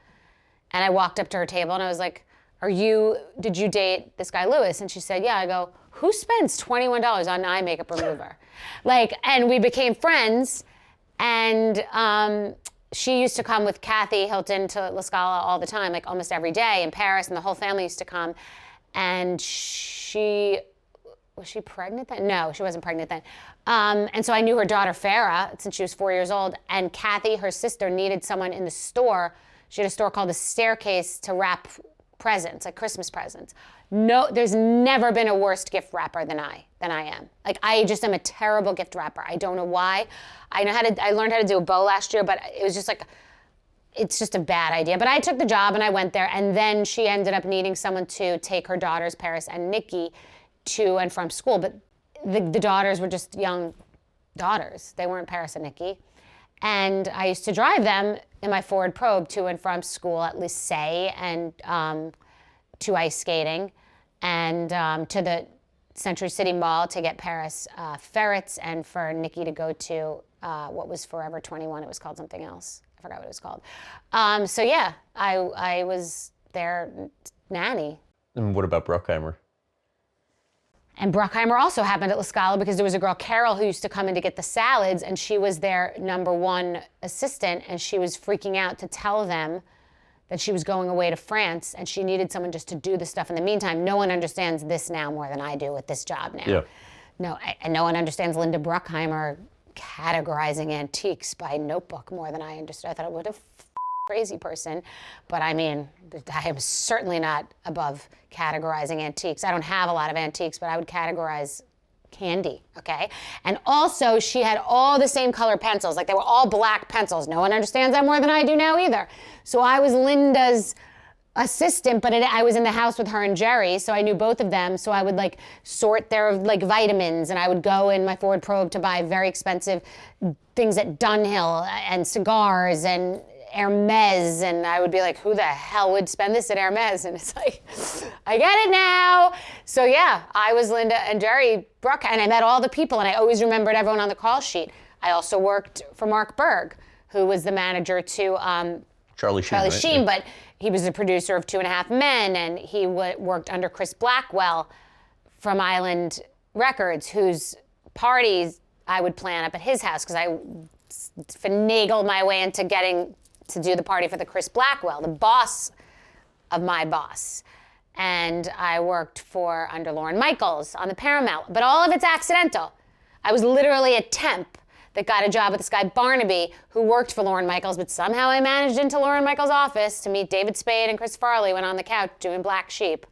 And I walked up to her table, and I was like, did you date this guy, Lewis? And she said, yeah. I go, who spends $21 on eye makeup remover? And we became friends. And she used to come with Kathy Hilton to La Scala all the time, like almost every day in Paris, and the whole family used to come. And was she pregnant then? No, she wasn't pregnant then. And so I knew her daughter, Farah, since she was 4 years old. And Kathy, her sister, needed someone in the store. She had a store called The Staircase to wrap presents, like Christmas presents. No, there's never been a worse gift wrapper than I am. Like, I just am a terrible gift wrapper. I don't know why. I learned how to do a bow last year, but it was just like, it's just a bad idea. But I took the job and I went there, and then she ended up needing someone to take her daughters, Paris and Nikki, to and from school. But the daughters were just young daughters. They weren't Paris and Nikki. And I used to drive them in my Ford Probe to and from school at Lycée, and to ice skating, and to the Century City Mall to get Paris ferrets, and for Nikki to go to what was Forever 21. It was called something else. I forgot what it was called. So yeah, I was their nanny. And what about Bruckheimer? And Bruckheimer also happened at La Scala because there was a girl, Carol, who used to come in to get the salads, and she was their #1 assistant, and she was freaking out to tell them that she was going away to France, and she needed someone just to do the stuff in the meantime. No one understands this now more than I do with this job now. Yeah. And no one understands Linda Bruckheimer categorizing antiques by notebook more than I understood. I thought, what a crazy person. But I mean, I am certainly not above categorizing antiques. I don't have a lot of antiques, but I would categorize candy, okay? And also, she had all the same color pencils. Like, they were all black pencils. No one understands that more than I do now either. So I was Linda's assistant, but I was in the house with her and Jerry, so I knew both of them. So I would like sort their like vitamins, and I would go in my Ford Probe to buy very expensive things at Dunhill and cigars and Hermes, and I would be like, who the hell would spend this at Hermes? And it's like, I get it now. So yeah, I was Linda and Jerry Bruck, and I met all the people, and I always remembered everyone on the call sheet. I also worked for Mark Berg, who was the manager to Charlie Sheen, right? Sheen, but he was the producer of 2.5 Men, and he worked under Chris Blackwell from Island Records, whose parties I would plan up at his house, because I finagled my way into getting to do the party for the Chris Blackwell, the boss of my boss. And I worked under Lorne Michaels on the Paramount, but all of it's accidental. I was literally a temp that got a job with this guy Barnaby, who worked for Lorne Michaels, but somehow I managed into Lorne Michaels' office to meet David Spade and Chris Farley when on the couch doing Black Sheep.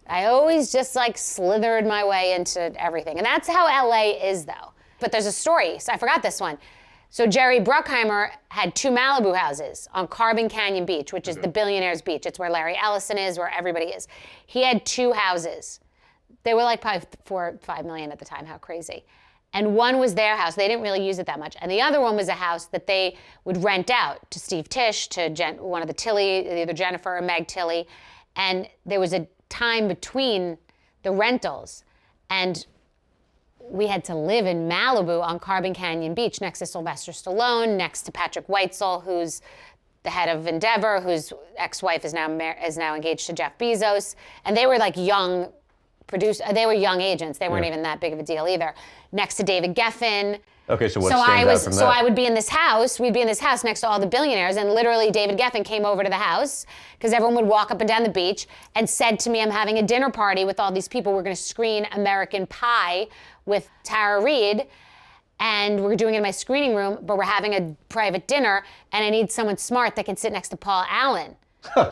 I always just like slithered my way into everything. And that's how LA is, though. But there's a story, so I forgot this one. So Jerry Bruckheimer had 2 Malibu houses on Carbon Canyon Beach, which is the billionaire's beach. It's where Larry Ellison is, where everybody is. He had 2 houses. They were like probably $4 or $5 million at the time. How crazy. And one was their house. They didn't really use it that much. And the other one was a house that they would rent out to Steve Tisch, to one of the Tilly, either Jennifer or Meg Tilly. And there was a time between the rentals. And we had to live in Malibu on Carbon Canyon Beach next to Sylvester Stallone, next to Patrick Weitzel, who's the head of Endeavor, whose ex-wife is now engaged to Jeff Bezos. And they were like young they were young agents. They weren't even that big of a deal either. Next to David Geffen. Okay, so what stands out from that? So I would be in this house. We'd be in this house next to all the billionaires, and literally David Geffen came over to the house because everyone would walk up and down the beach and said to me, I'm having a dinner party with all these people. We're going to screen American Pie with Tara Reid, and we're doing it in my screening room, but we're having a private dinner, and I need someone smart that can sit next to Paul Allen.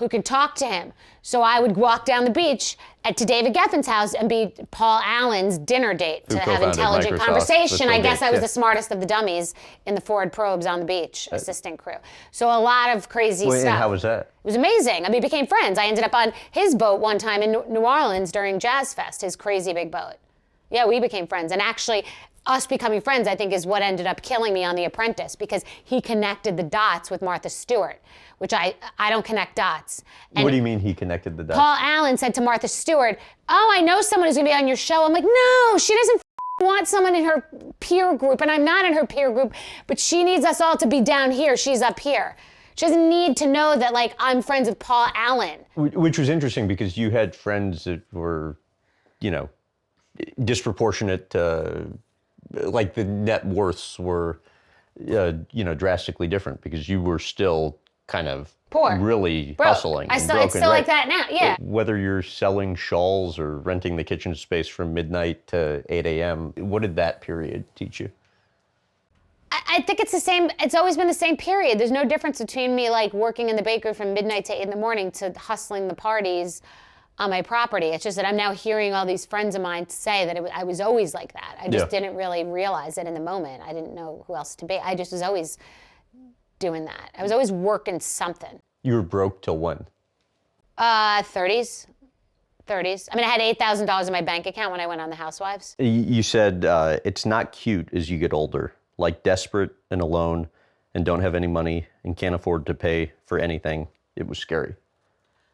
Who could talk to him. So I would walk down the beach to David Geffen's house and be Paul Allen's dinner date to have intelligent Microsoft conversation. I guess I was yeah. the smartest of the dummies in the Ford Probes on the beach, assistant crew. So a lot of crazy stuff. And how was that? It was amazing. I mean, we became friends. I ended up on his boat one time in New Orleans during Jazz Fest, his crazy big boat. Yeah, we became friends. And actually, us becoming friends, I think, is what ended up killing me on The Apprentice, because he connected the dots with Martha Stewart, which I don't connect dots. And what do you mean he connected the dots? Paul Allen said to Martha Stewart, oh, I know someone who's going to be on your show. I'm like, no, she doesn't want someone in her peer group, and I'm not in her peer group, but she needs us all to be down here. She's up here. She doesn't need to know that, like, I'm friends with Paul Allen. Which was interesting, because you had friends that were, disproportionate, like the net worths were, drastically different, because you were still kind of poor, really broke. Hustling. It's broken, still right. like that now, yeah. Whether you're selling shawls or renting the kitchen space from midnight to 8 a.m., what did that period teach you? I think it's the same. It's always been the same period. There's no difference between me like working in the bakery from midnight to 8 in the morning to hustling the parties on my property. It's just that I'm now hearing all these friends of mine say that I was always like that. I just didn't really realize it in the moment. I didn't know who else to be. I just was always doing that. I was always working something. You were broke till when? 30s. I mean, I had $8,000 in my bank account when I went on the Housewives. You said it's not cute as you get older, like desperate and alone and don't have any money and can't afford to pay for anything. It was scary.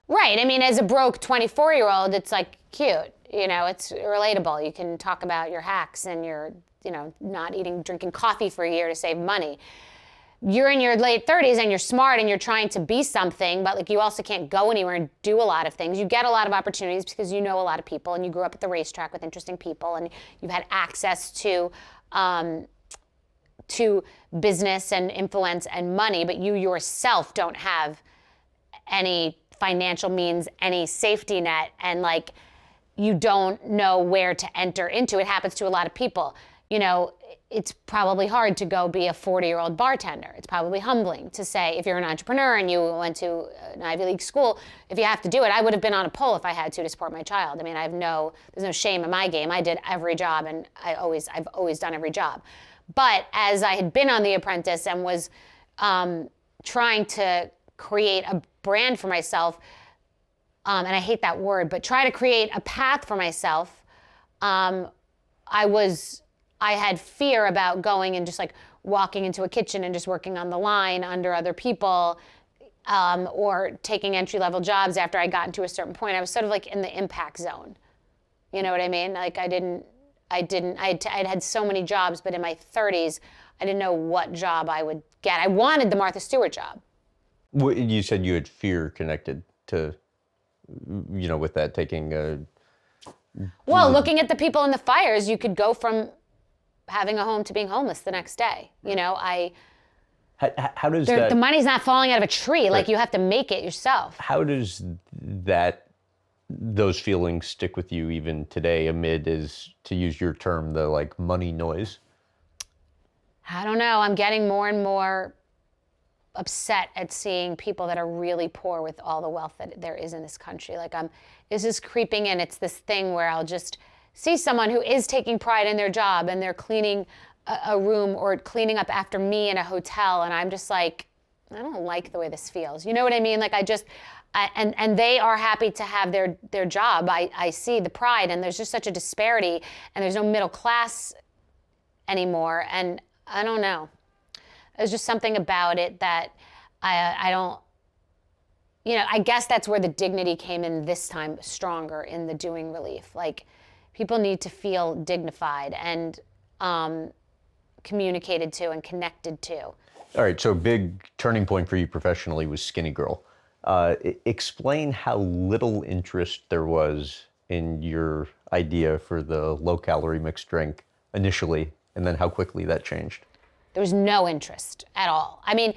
Right. I mean, as a broke 24-year-old, it's like cute. It's relatable. You can talk about your hacks and your, not drinking coffee for a year to save money. You're in your late 30s and you're smart and you're trying to be something, but like you also can't go anywhere and do a lot of things. You get a lot of opportunities because you know a lot of people and you grew up at the racetrack with interesting people and you've had access to business and influence and money, but you yourself don't have any financial means, any safety net, and like you don't know where to enter into. It happens to a lot of people. it's probably hard to go be a 40-year-old bartender. It's probably humbling to say, if you're an entrepreneur and you went to an Ivy League school, if you have to do it, I would have been on a pole if I had to support my child. I mean, there's no shame in my game. I did every job, and I've always done every job. But as I had been on The Apprentice and was trying to create a brand for myself, and I hate that word, but try to create a path for myself, I had fear about going and just like walking into a kitchen and just working on the line under other people, or taking entry-level jobs after I got to a certain point. I was sort of like in the impact zone. You know what I mean? Like I'd had so many jobs, but in my 30s, I didn't know what job I would get. I wanted the Martha Stewart job. You said you had fear connected to, with that taking Well, looking at the people in the fires, you could go from having a home to being homeless the next day. How does that... The money's not falling out of a tree. Like, you have to make it yourself. How does those feelings stick with you even today amid, as to use your term, the like money noise? I don't know. I'm getting more and more upset at seeing people that are really poor with all the wealth that there is in this country. Like, this is creeping in. It's this thing where I'll just see someone who is taking pride in their job and they're cleaning a room or cleaning up after me in a hotel, and I'm just like, I don't like the way this feels. You know what I mean? Like, and they are happy to have their job. I see the pride, and there's just such a disparity, and there's no middle class anymore, and I don't know. There's just something about it that I don't, I guess that's where the dignity came in this time stronger in the doing relief. Like, people need to feel dignified and communicated to and connected to. All right, so big turning point for you professionally was Skinnygirl. Explain how little interest there was in your idea for the low-calorie mixed drink initially, and then how quickly that changed. There was no interest at all. I mean,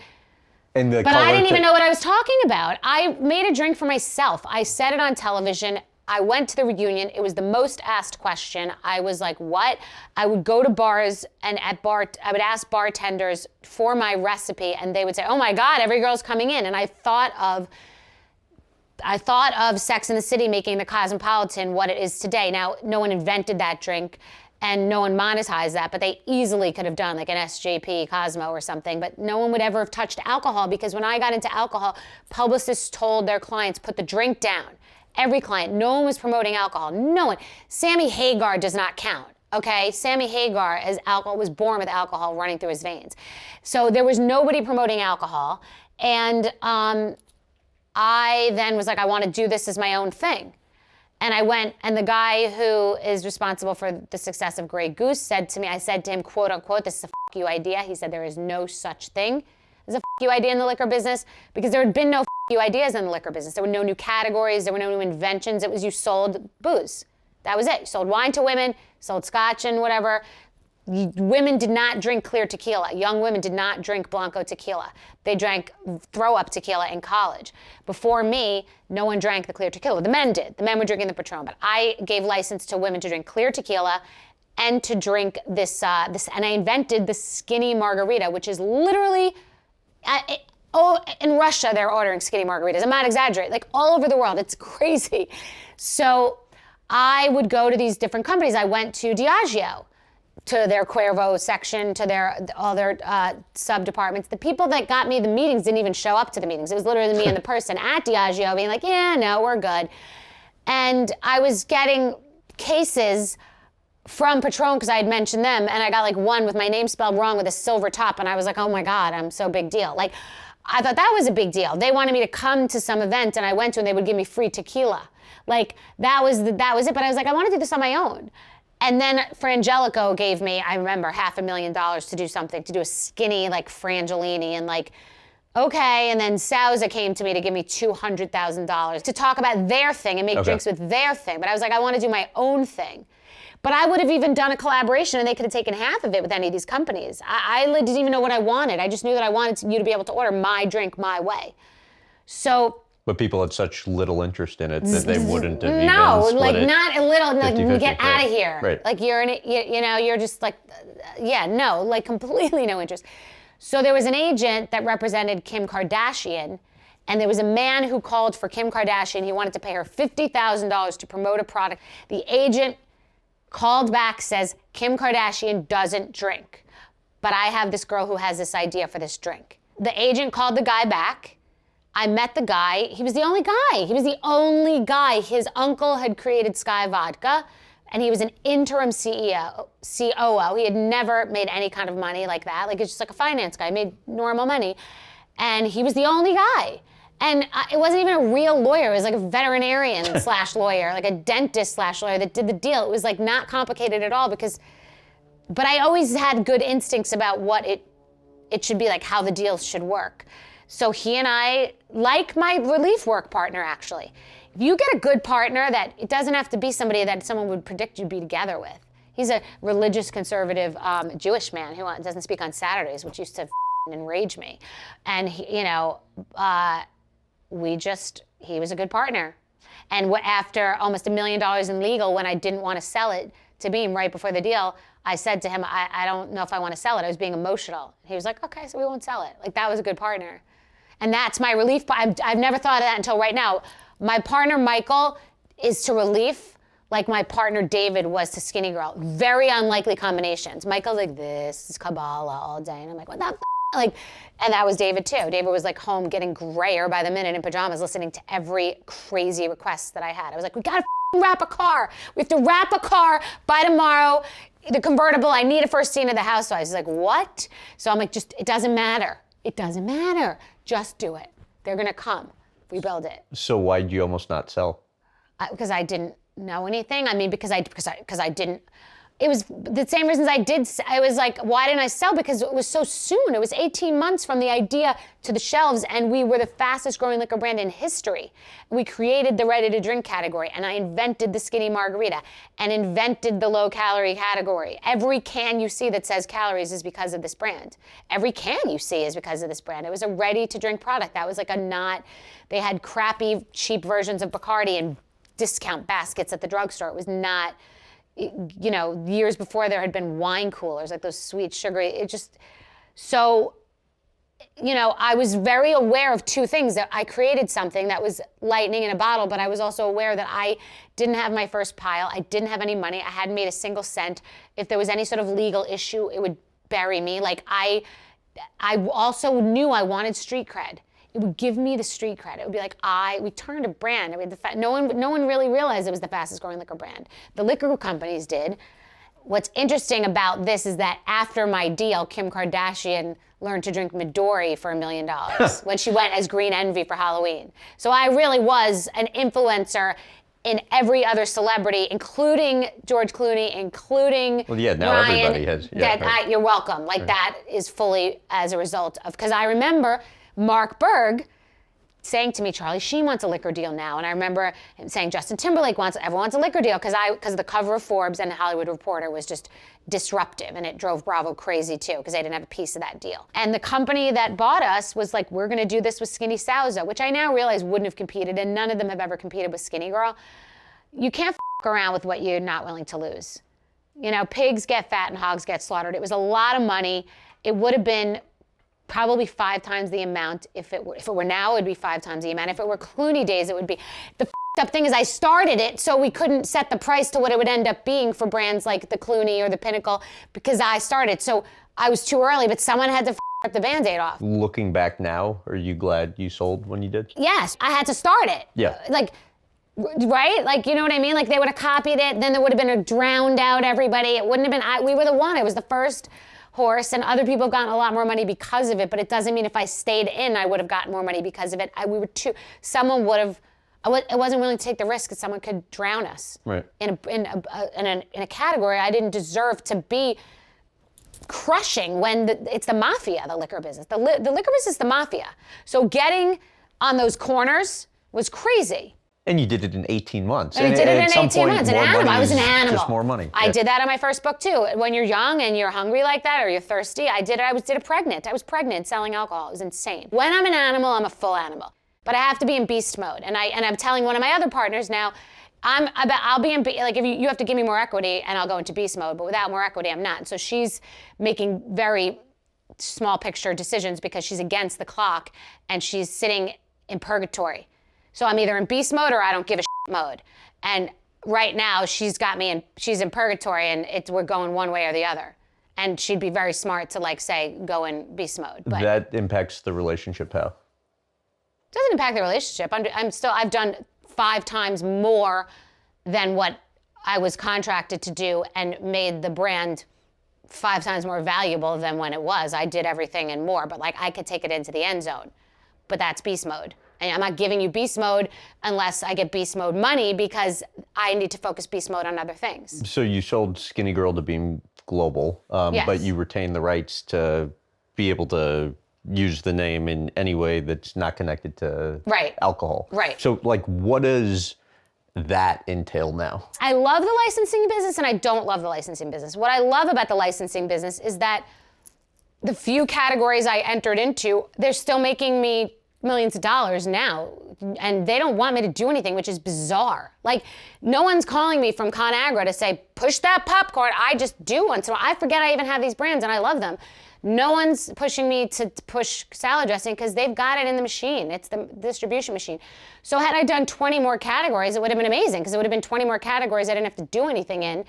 but I didn't even know what I was talking about. I made a drink for myself. I said it on television. I went to the reunion. It was the most asked question. I was like, what? I would go to bars, and I would ask bartenders for my recipe, and they would say, oh my God, every girl's coming in. And I thought of Sex and the City making the Cosmopolitan what it is today. Now, no one invented that drink, and no one monetized that, but they easily could have done like an SJP Cosmo or something, but no one would ever have touched alcohol, because when I got into alcohol, publicists told their clients, put the drink down. Every client, no one was promoting alcohol, no one. Sammy Hagar does not count, okay? Sammy Hagar was born with alcohol running through his veins. So there was nobody promoting alcohol, and I then was like, I want to do this as my own thing. And I went, and the guy who is responsible for the success of Grey Goose said to me, I said to him, quote unquote, this is a f*** you idea. He said, there is no such thing as a f*** you idea in the liquor business, because there had been no f*** you ideas in the liquor business. There were no new categories, there were no new inventions. It was, you sold booze. That was it. You sold wine to women, sold scotch and whatever. Women did not drink clear tequila. Young women did not drink Blanco tequila. They drank throw-up tequila in college. Before me, no one drank the clear tequila. The men did. The men were drinking the Patron. But I gave license to women to drink clear tequila and to drink this, and I invented the skinny margarita, which is literally, in Russia, they're ordering skinny margaritas. I'm not exaggerating. Like, all over the world. It's crazy. So I would go to these different companies. I went to Diageo, to their Cuervo section, to all their sub-departments. The people that got me the meetings didn't even show up to the meetings. It was literally me and the person at Diageo being like, yeah, no, we're good. And I was getting cases from Patron because I had mentioned them, and I got like one with my name spelled wrong with a silver top, and I was like, oh my God, I'm so big deal. Like, I thought that was a big deal. They wanted me to come to some event, and I went to, and they would give me free tequila. Like, that was it, but I was like, I want to do this on my own. And then Frangelico gave me, I remember, $500,000 to do something, to do a skinny, like, Frangellini, and like, okay. And then Sauza came to me to give me $200,000 to talk about their thing and make drinks with their thing. But I was like, I want to do my own thing. But I would have even done a collaboration, and they could have taken half of it with any of these companies. I didn't even know what I wanted. I just knew that I wanted you to be able to order my drink my way. So But people had such little interest in it that they wouldn't have even No, split like it not a little, like 50-50, get out of here. Right. Like you're in it, you know, you're just like, yeah, no, like completely no interest. So there was an agent that represented Kim Kardashian, and there was a man who called for Kim Kardashian. He wanted to pay her $50,000 to promote a product. The agent called back, says, Kim Kardashian doesn't drink, but I have this girl who has this idea for this drink. The agent called the guy back. I met the guy. He was the only guy. He was the only guy. His uncle had created Sky Vodka, and he was an interim COO. He had never made any kind of money like that. Like, it's just like a finance guy, made normal money. And he was the only guy. And it wasn't even a real lawyer. It was like a veterinarian slash lawyer, like a dentist slash lawyer that did the deal. It was like not complicated at all but I always had good instincts about what it should be, like how the deal should work. So he and I, like my relief work partner actually, if you get a good partner that it doesn't have to be somebody that someone would predict you'd be together with. He's a religious conservative Jewish man who doesn't speak on Saturdays, which used to enrage me. And he, you know, he was a good partner. And after almost $1 million in legal, when I didn't want to sell it to Beam right before the deal, I said to him, I don't know if I want to sell it. I was being emotional. He was like, okay, so we won't sell it. Like, that was a good partner. And that's my relief. I've never thought of that until right now. My partner, Michael, is to relief like my partner, David, was to Skinnygirl. Very unlikely combinations. Michael's like, this is Kabbalah all day. And I'm like, what the f-? Like, and that was David too. David was like home getting grayer by the minute in pajamas, listening to every crazy request that I had. I was like, we gotta wrap a car. We have to wrap a car by tomorrow. The convertible, I need a first scene of the Housewives. He's like, what? So I'm like, just, it doesn't matter. It doesn't matter. Just do it. They're gonna come. We build it. So why did you almost not sell? Because I didn't know anything. I mean, because I didn't. It was the same reasons I did. I was like, why didn't I sell? Because it was so soon. It was 18 months from the idea to the shelves, and we were the fastest growing liquor brand in history. We created the ready-to-drink category, and I invented the skinny margarita, and invented the low-calorie category. Every can you see that says calories is because of this brand. Every can you see is because of this brand. It was a ready-to-drink product. That was like they had crappy, cheap versions of Bacardi in discount baskets at the drugstore. It was not... You know, years before there had been wine coolers, like those sweet, sugary, so, you know, I was very aware of two things, that I created something that was lightning in a bottle, but I was also aware that I didn't have my first pile, I didn't have any money, I hadn't made a single cent. If there was any sort of legal issue, it would bury me. Like, I also knew I wanted street cred. It would give me the street cred. It would be like, we turned a brand. I mean, no one really realized it was the fastest growing liquor brand. The liquor companies did. What's interesting about this is that after my deal, Kim Kardashian learned to drink Midori for $1 million when she went as Green Envy for Halloween. So I really was an influencer in every other celebrity, including George Clooney, including Well, yeah, now Ryan, everybody has. Yeah, right. You're welcome. Like, that is fully as a result of, because I remember Mark Berg saying to me, Charlie Sheen wants a liquor deal now. And I remember him saying everyone wants a liquor deal, because the cover of Forbes and the Hollywood Reporter was just disruptive, and it drove Bravo crazy too, because they didn't have a piece of that deal. And the company that bought us was like, we're gonna do this with Skinny Sauza, which I now realize wouldn't have competed, and none of them have ever competed with Skinnygirl. You can't around with what you're not willing to lose. You know, pigs get fat and hogs get slaughtered. It was a lot of money. It would have been probably 5 times the amount. If it were now, it would be 5 times the amount. If it were Clooney days, it would be. The up thing is I started it so we couldn't set the price to what it would end up being for brands like the Clooney or the Pinnacle, because I started. So I was too early, but someone had to rip the Band-Aid off. Looking back now, are you glad you sold when you did? Yes, I had to start it. Yeah. Like, right? Like, you know what I mean? Like, they would have copied it, then there would have been a drowned out everybody. It wouldn't have been, we were the one. It was the first horse, and other people have gotten a lot more money because of it, but it doesn't mean if I stayed in, I would have gotten more money because of it. Someone would have, I wasn't willing to take the risk that someone could drown us. Right. In a category I didn't deserve to be crushing, when it's the mafia, the liquor business. The liquor business is the mafia. So getting on those corners was crazy. And you did it in 18 months. And I did it in 18 months. An animal. I was an animal. Just more money. I did that on my first book too. When you're young and you're hungry like that, or you're thirsty, I did it pregnant. I was pregnant selling alcohol. It was insane. When I'm an animal, I'm a full animal. But I have to be in beast mode. And I'm telling one of my other partners now, I'll be in, like, if you have to give me more equity and I'll go into beast mode, but without more equity, I'm not. So she's making very small picture decisions because she's against the clock and she's sitting in purgatory. So I'm either in beast mode or I don't give a shit mode. And right now she's in purgatory and we're going one way or the other. And she'd be very smart to like say, go in beast mode. But that impacts the relationship how? Doesn't impact the relationship. I've done 5 times more than what I was contracted to do and made the brand 5 times more valuable than when it was. I did everything and more, but like I could take it into the end zone. But that's beast mode. And I'm not giving you beast mode unless I get beast mode money because I need to focus beast mode on other things. So you sold Skinnygirl to Beam Global, Yes. but you retain the rights to be able to use the name in any way that's not connected to alcohol. Right. So like, what does that entail now? I love the licensing business and I don't love the licensing business. What I love about the licensing business is that the few categories I entered into, they're still making me millions of dollars now, and they don't want me to do anything, which is bizarre. Like, no one's calling me from ConAgra to say, push that popcorn. I just do once in a while. I forget I even have these brands, and I love them. No one's pushing me to push salad dressing because they've got it in the machine. It's the distribution machine. So had I done 20 more categories, it would have been amazing because it would have been 20 more categories I didn't have to do anything in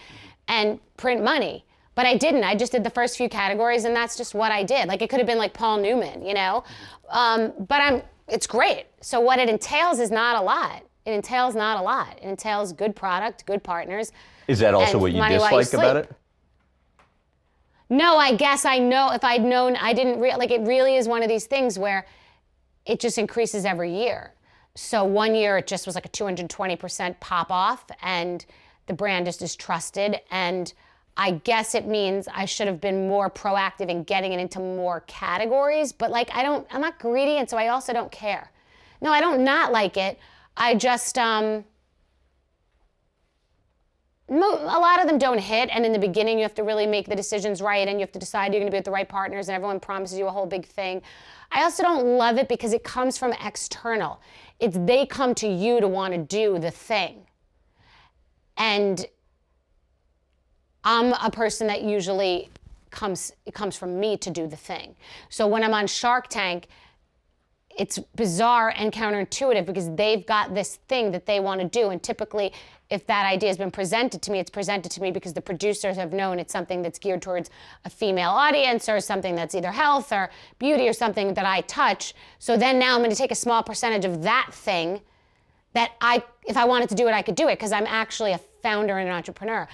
and print money. But I didn't. I just did the first few categories, and that's just what I did. Like, it could have been like Paul Newman, you know? It's great. So what it entails is not a lot. It entails not a lot. It entails good product, good partners. Is that also what you dislike about it? No, I guess I know. If I'd known, I didn't like, it really is one of these things where it just increases every year. So one year it just was like a 220% pop off, and the brand just is trusted. And I guess it means I should have been more proactive in getting it into more categories, but like I'm not greedy, and so I also don't care. No, I don't not like it. I just, a lot of them don't hit, and in the beginning you have to really make the decisions right, and you have to decide you're gonna be with the right partners, and everyone promises you a whole big thing. I also don't love it because it comes from external. They come to you to wanna do the thing. And I'm a person that usually it comes from me to do the thing. So when I'm on Shark Tank, it's bizarre and counterintuitive because they've got this thing that they want to do. And typically, if that idea has been presented to me, it's presented to me because the producers have known it's something that's geared towards a female audience or something that's either health or beauty or something that I touch. So then now I'm going to take a small percentage of that thing that if I wanted to do it, I could do it because I'm actually a founder and an entrepreneur.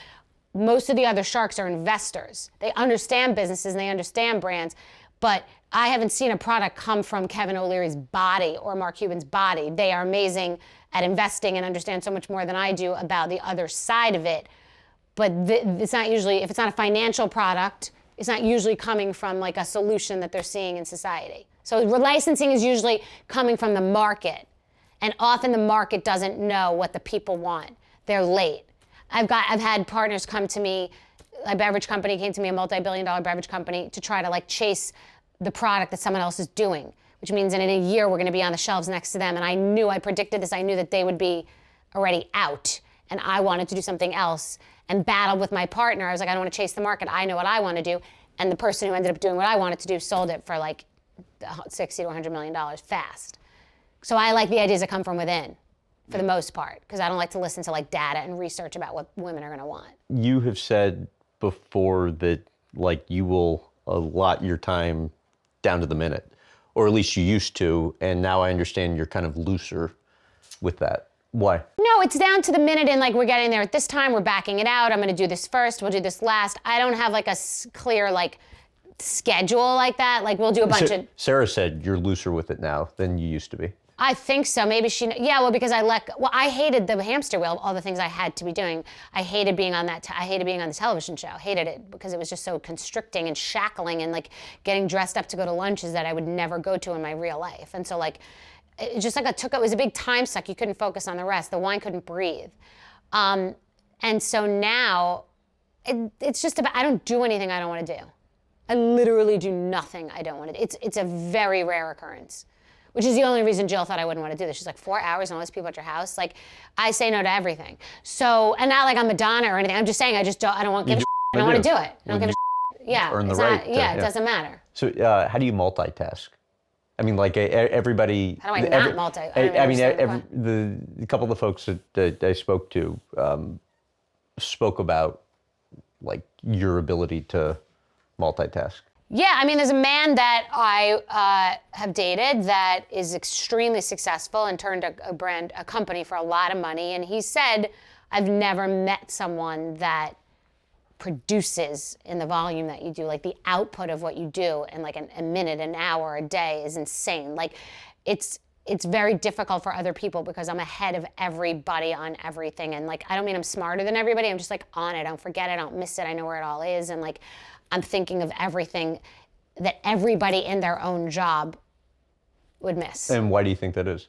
Most of the other sharks are investors. They understand businesses and they understand brands, but I haven't seen a product come from Kevin O'Leary's body or Mark Cuban's body. They are amazing at investing and understand so much more than I do about the other side of it. But it's not usually, if it's not a financial product, it's not usually coming from like a solution that they're seeing in society. So licensing is usually coming from the market. And often the market doesn't know what the people want. They're late. I've had partners come to me, a beverage company came to me, a multi-billion-dollar beverage company, to try to like chase the product that someone else is doing, which means in a year we're going to be on the shelves next to them. And I predicted this. I knew that they would be already out, and I wanted to do something else and battled with my partner. I was like, I don't want to chase the market. I know what I want to do. And the person who ended up doing what I wanted to do sold it for like $60 to $100 million fast. So I like the ideas that come from within, for the most part, because I don't like to listen to like data and research about what women are going to want. You have said before that like you will allot your time down to the minute, or at least you used to, and now I understand you're kind of looser with that. Why? No, it's down to the minute, and like we're getting there at this time, we're backing it out, I'm going to do this first, we'll do this last. I don't have like a clear like schedule like that. Like we'll do a bunch of... Sarah said you're looser with it now than you used to be. I think so. Maybe because I hated the hamster wheel, all the things I had to be doing. I hated being on I hated being on the television show. Hated it because it was just so constricting and shackling and like getting dressed up to go to lunches that I would never go to in my real life. And so like, it just like it was a big time suck. You couldn't focus on the rest. The wine couldn't breathe. And so now it's just about, I don't do anything I don't want to do. I literally do nothing I don't want to do. It's a very rare occurrence. which is the only reason Jill thought I wouldn't want to do this. She's like, 4 hours and all those people at your house? Like, I say no to everything. So, and not like I'm Madonna or anything. I'm just saying I don't want to give a shit. I don't want to do it. I don't give a shit. Yeah. Earn the it's right. Not, it doesn't matter. So how do you multitask? I mean, like everybody. How do I not multitask? I mean, the couple of the folks that I spoke to spoke about like your ability to multitask. Yeah, I mean, there's a man that I have dated that is extremely successful and turned a company for a lot of money. And he said, I've never met someone that produces in the volume that you do. Like the output of what you do in like a minute, an hour, a day is insane. Like it's very difficult for other people because I'm ahead of everybody on everything. And like, I don't mean I'm smarter than everybody. I'm just like on it. I don't forget it. I don't miss it. I know where it all is. And like, I'm thinking of everything that everybody in their own job would miss. And why do you think that is?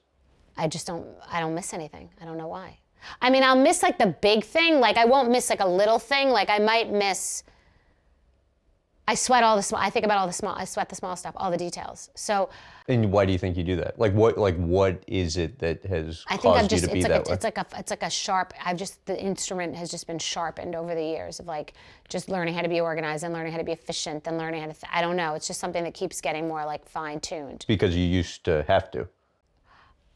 I don't miss anything. I don't know why. I mean, I'll miss like the big thing. Like I won't miss like a little thing. Like I might miss, I sweat all the small, I think about all the small, I sweat the small stuff, all the details. So. And why do you think you do that? Like what is it that has caused you to be that way? It's like a sharp, the instrument has just been sharpened over the years of like just learning how to be organized and learning how to be efficient and learning how to, I don't know. It's just something that keeps getting more like fine tuned. Because you used to have to.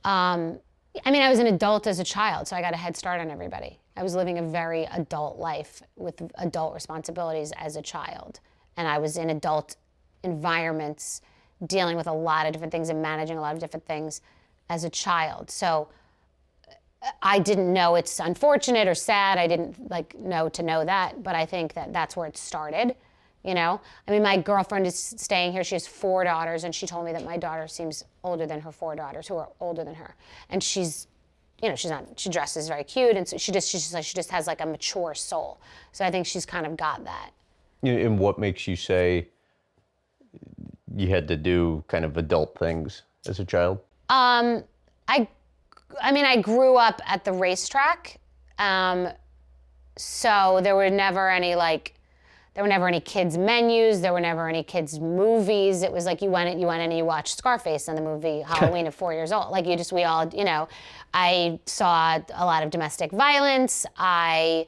I mean, I was an adult as a child, so I got a head start on everybody. I was living a very adult life with adult responsibilities as a child. And I was in adult environments dealing with a lot of different things and managing a lot of different things as a child. So I didn't know it's unfortunate or sad. I didn't like know that, but I think that that's where it started, you know? I mean, my girlfriend is staying here. She has 4 daughters, and she told me that my daughter seems older than her 4 daughters who are older than her. And she's, you know, she dresses very cute, and so she just has like a mature soul. So I think she's kind of got that. And what makes you say you had to do kind of adult things as a child? I mean, I grew up at the racetrack, so there were never any kids menus. There were never any kids movies. It was like you went and you watched Scarface in the movie Halloween at 4 years old. Like we all, you know, I saw a lot of domestic violence. I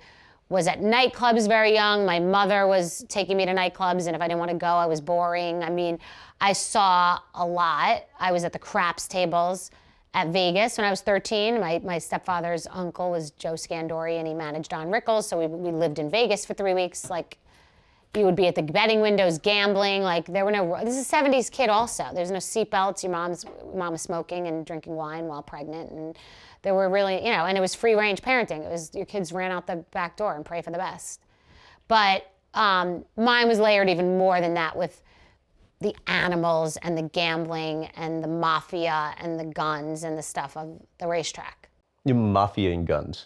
was at nightclubs very young. My mother was taking me to nightclubs, and if I didn't want to go, I was boring. I mean, I saw a lot. I was at the craps tables at Vegas when I was 13. My stepfather's uncle was Joe Scandori, and he managed Don Rickles, so we lived in Vegas for 3 weeks. Like, you would be at the betting windows gambling. Like, there were no, this is a 70s kid also. There's no seatbelts. Your mom was smoking and drinking wine while pregnant, and there were really, you know, and it was free range parenting. It was, your kids ran out the back door and pray for the best. But mine was layered even more than that with the animals and the gambling and the mafia and the guns and the stuff of the racetrack. Your mafia and guns.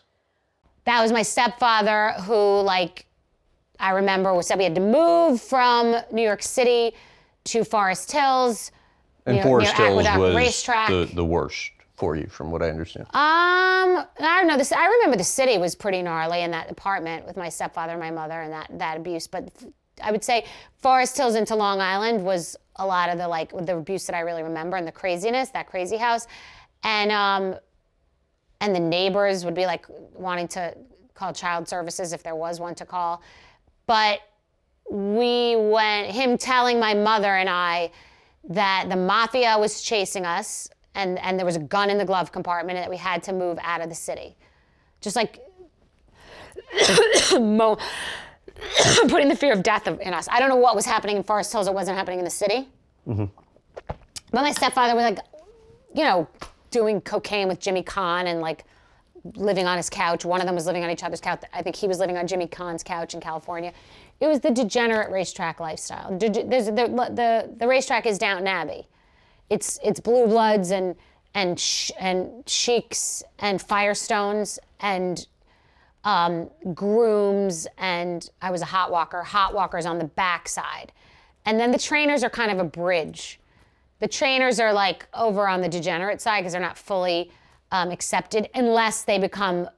That was my stepfather who, like, I remember said we had to move from New York City to Forest Hills. And Forest Hills was racetrack. the worst for you, from what I understand. I don't know. I remember the city was pretty gnarly in that apartment with my stepfather and my mother and that abuse. But I would say Forest Hills into Long Island was a lot of the abuse that I really remember, and the craziness, that crazy house. And the neighbors would be like wanting to call child services if there was one to call. But him telling my mother and I that the mafia was chasing us, and there was a gun in the glove compartment, and that we had to move out of the city. Just like putting the fear of death in us. I don't know what was happening in Forest Hills. It wasn't happening in the city. Mm-hmm. But my stepfather was like, you know, doing cocaine with Jimmy Conn and like living on his couch. One of them was living on each other's couch. I think he was living on Jimmy Conn's couch in California. It was the degenerate racetrack lifestyle. The racetrack is Downton Abbey. It's blue bloods and sheiks and firestones and grooms, and I was a hot walker. Hot walkers on the backside. And then the trainers are kind of a bridge. The trainers are like over on the degenerate side because they're not fully accepted unless they become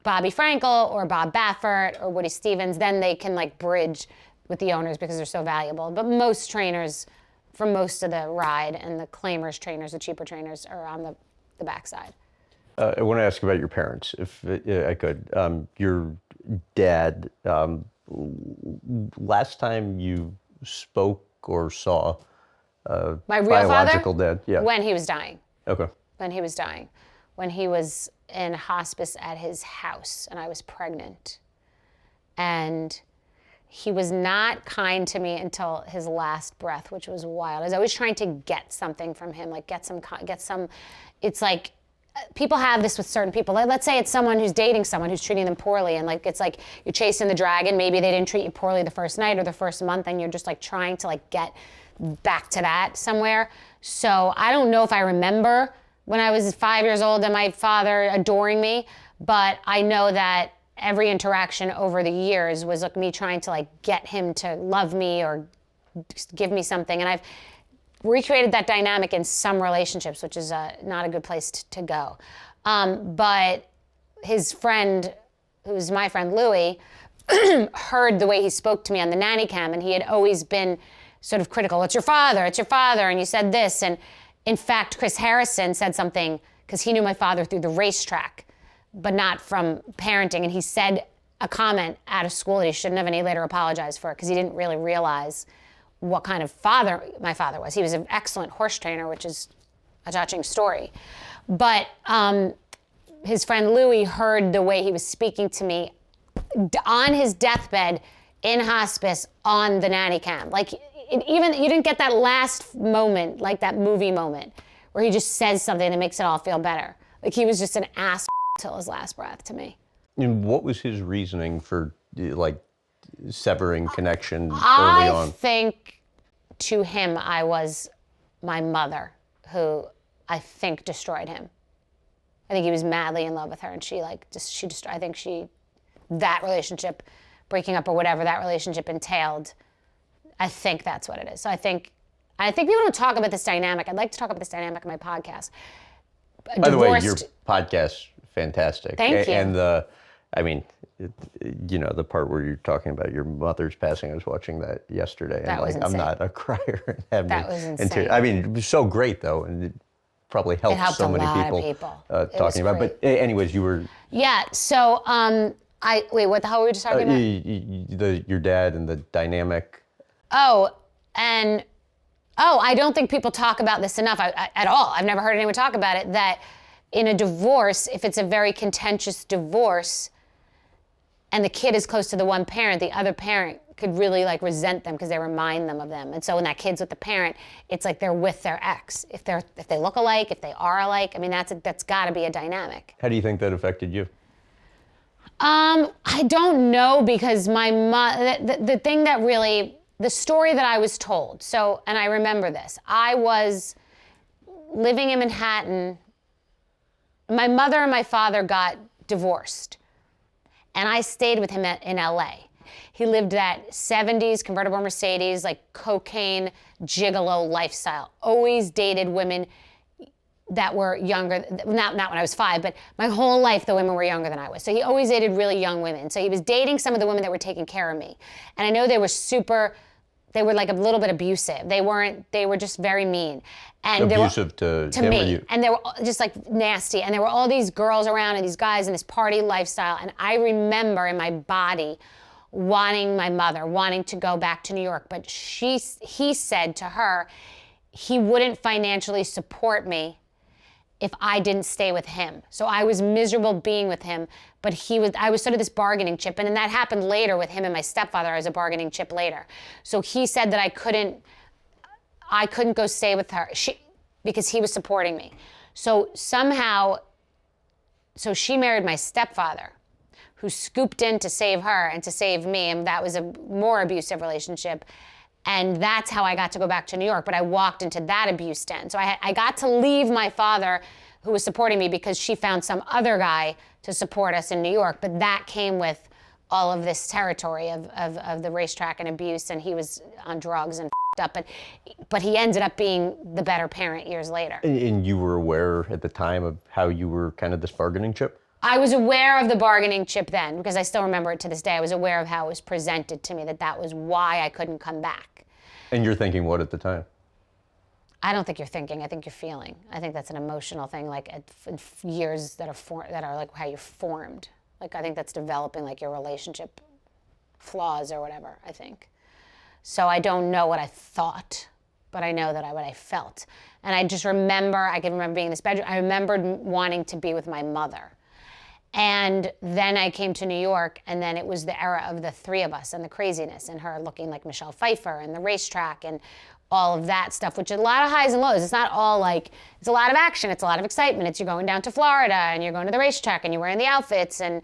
Bobby Frankel or Bob Baffert or Woody Stevens. Then they can like bridge with the owners because they're so valuable. But most trainers for most of the ride, and the claimers, trainers, the cheaper trainers are on the backside. I want to ask about your parents, if I could. Your dad, last time you spoke or saw My real biological father? dad, yeah. When he was dying. Okay. When he was dying. When he was in hospice at his house, and I was pregnant. And he was not kind to me until his last breath, which was wild. I was always trying to get something from him, like get some, it's like, people have this with certain people. Like, let's say it's someone who's dating someone who's treating them poorly, and like, it's like you're chasing the dragon. Maybe they didn't treat you poorly the first night or the first month, and you're just like trying to like get back to that somewhere. So I don't know if I remember when I was 5 years old and my father adoring me, but I know that every interaction over the years was like me trying to like get him to love me or just give me something. And I've recreated that dynamic in some relationships, which is not a good place to go. But his friend, who's my friend Louie, heard the way he spoke to me on the nanny cam, and he had always been sort of critical. It's your father, and you said this. And in fact, Chris Harrison said something, because he knew my father through the racetrack, but not from parenting. And he said a comment out of school that he shouldn't have, and he later apologized for it, because he didn't really realize what kind of father my father was. He was an excellent horse trainer, which is a touching story. But his friend Louie heard the way he was speaking to me on his deathbed in hospice on the nanny cam. Like, even you didn't get that last moment, like that movie moment, where he just says something that makes it all feel better. Like, he was just an ass till his last breath to me. And what was his reasoning for like severing connection early on? I think to him, I was my mother, who I think destroyed him. I think he was madly in love with her, and that relationship, breaking up or whatever that relationship entailed, I think that's what it is. So I think people don't talk about this dynamic. I'd like to talk about this dynamic in my podcast. By the way, your podcast, fantastic. Thank you. And the part where you're talking about your mother's passing, I was watching that yesterday. That was I'm insane. not a crier. That was insane. It was so great, though, and it probably helped so many people. Talking about. Great. But anyways, you were... Yeah, so wait, what the hell were we just talking about? Your dad and the dynamic. I don't think people talk about this enough at all. I've never heard anyone talk about it, that in a divorce, if it's a very contentious divorce and the kid is close to the one parent, the other parent could really like resent them because they remind them of them. And so when that kid's with the parent, it's like they're with their ex. If they look alike, if they are alike, I mean, that's got to be a dynamic. How do you think that affected you? I don't know, because my mom, the thing that really, the story that I was told, so, and I remember this, I was living in Manhattan. My mother and my father got divorced, and I stayed with him in LA. He lived that 70s convertible Mercedes, like cocaine, gigolo lifestyle. Always dated women that were younger, not when I was 5, but my whole life the women were younger than I was. So he always dated really young women. So he was dating some of the women that were taking care of me. And I know they were like a little bit abusive. They were just very mean. And abusive to him me. or you? And they were just like nasty. And there were all these girls around and these guys in this party lifestyle. And I remember in my body wanting my mother, wanting to go back to New York. But he said to her, he wouldn't financially support me if I didn't stay with him. So I was miserable being with him, but I was sort of this bargaining chip. And then that happened later with him and my stepfather. I was a bargaining chip later. So he said that I couldn't go stay with her because he was supporting me. So she married my stepfather, who scooped in to save her and to save me. And that was a more abusive relationship. And that's how I got to go back to New York. But I walked into that abuse den. So I got to leave my father, who was supporting me, because she found some other guy to support us in New York. But that came with all of this territory of the racetrack and abuse. And he was on drugs and up. But he ended up being the better parent years later. And you were aware at the time of how you were kind of this bargaining chip? I was aware of the bargaining chip then, because I still remember it to this day. I was aware of how it was presented to me, that was why I couldn't come back. And you're thinking what at the time? I don't think you're thinking. I think you're feeling. I think that's an emotional thing, like in years that are like how you're formed. Like I think that's developing like your relationship flaws or whatever, I think. So I don't know what I thought, but I know that what I felt. And I just remember, I can remember being in this bedroom. I remembered wanting to be with my mother. And then I came to New York, and then it was the era of the three of us and the craziness and her looking like Michelle Pfeiffer and the racetrack and all of that stuff, which is a lot of highs and lows. It's not all like, it's a lot of action. It's a lot of excitement. It's you're going down to Florida and you're going to the racetrack and you're wearing the outfits. And,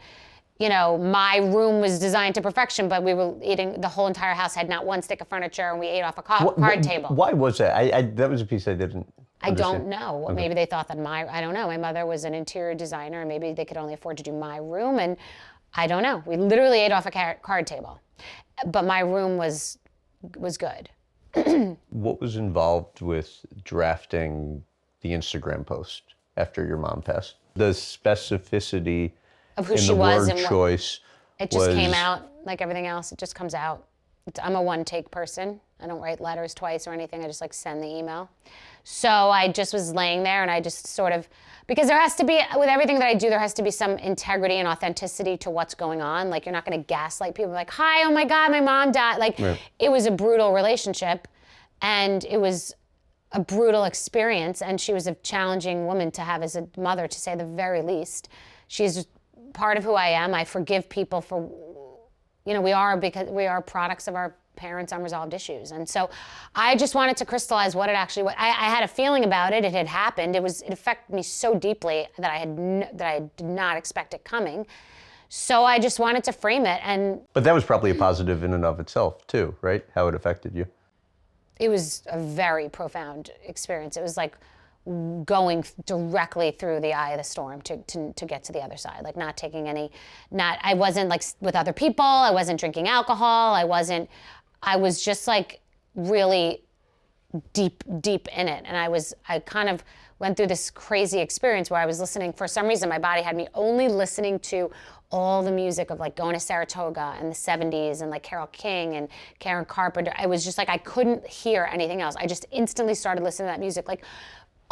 you know, my room was designed to perfection, but we were eating, the whole entire house had not one stick of furniture and we ate off a card table. Why was that? That was a piece I didn't I don't understand. know. Okay. Maybe they thought that I don't know. My mother was an interior designer and maybe they could only afford to do my room. And I don't know. We literally ate off a card table. But my room was good. What was involved with drafting the Instagram post after your mom passed? The specificity Of who in she the was word and choice it just came out like everything else. It just comes out. I'm a one-take person. I don't write letters twice or anything. I just like send the email. So I just was laying there and I just sort of, because there has to be, with everything that I do, there has to be some integrity and authenticity to what's going on. Like you're not going to gaslight people like, hi, oh my God, my mom died. Like It was a brutal relationship and it was a brutal experience. And she was a challenging woman to have as a mother, to say the very least. She's part of who I am. I forgive people for, you know, because we are products of our parents' unresolved issues. And so I just wanted to crystallize what it actually was. I had a feeling about it. It had happened. It affected me so deeply that I did not expect it coming. So I just wanted to frame it. But that was probably a positive in and of itself too, right? How it affected you. It was a very profound experience. It was like going directly through the eye of the storm to get to the other side, like not taking I wasn't like with other people, I wasn't drinking alcohol, I was just like really deep in it. And I kind of went through this crazy experience where I was listening, for some reason my body had me only listening to all the music of like going to Saratoga in the 70s and like Carole King and Karen Carpenter. I was just like, I couldn't hear anything else. I just instantly started listening to that music, like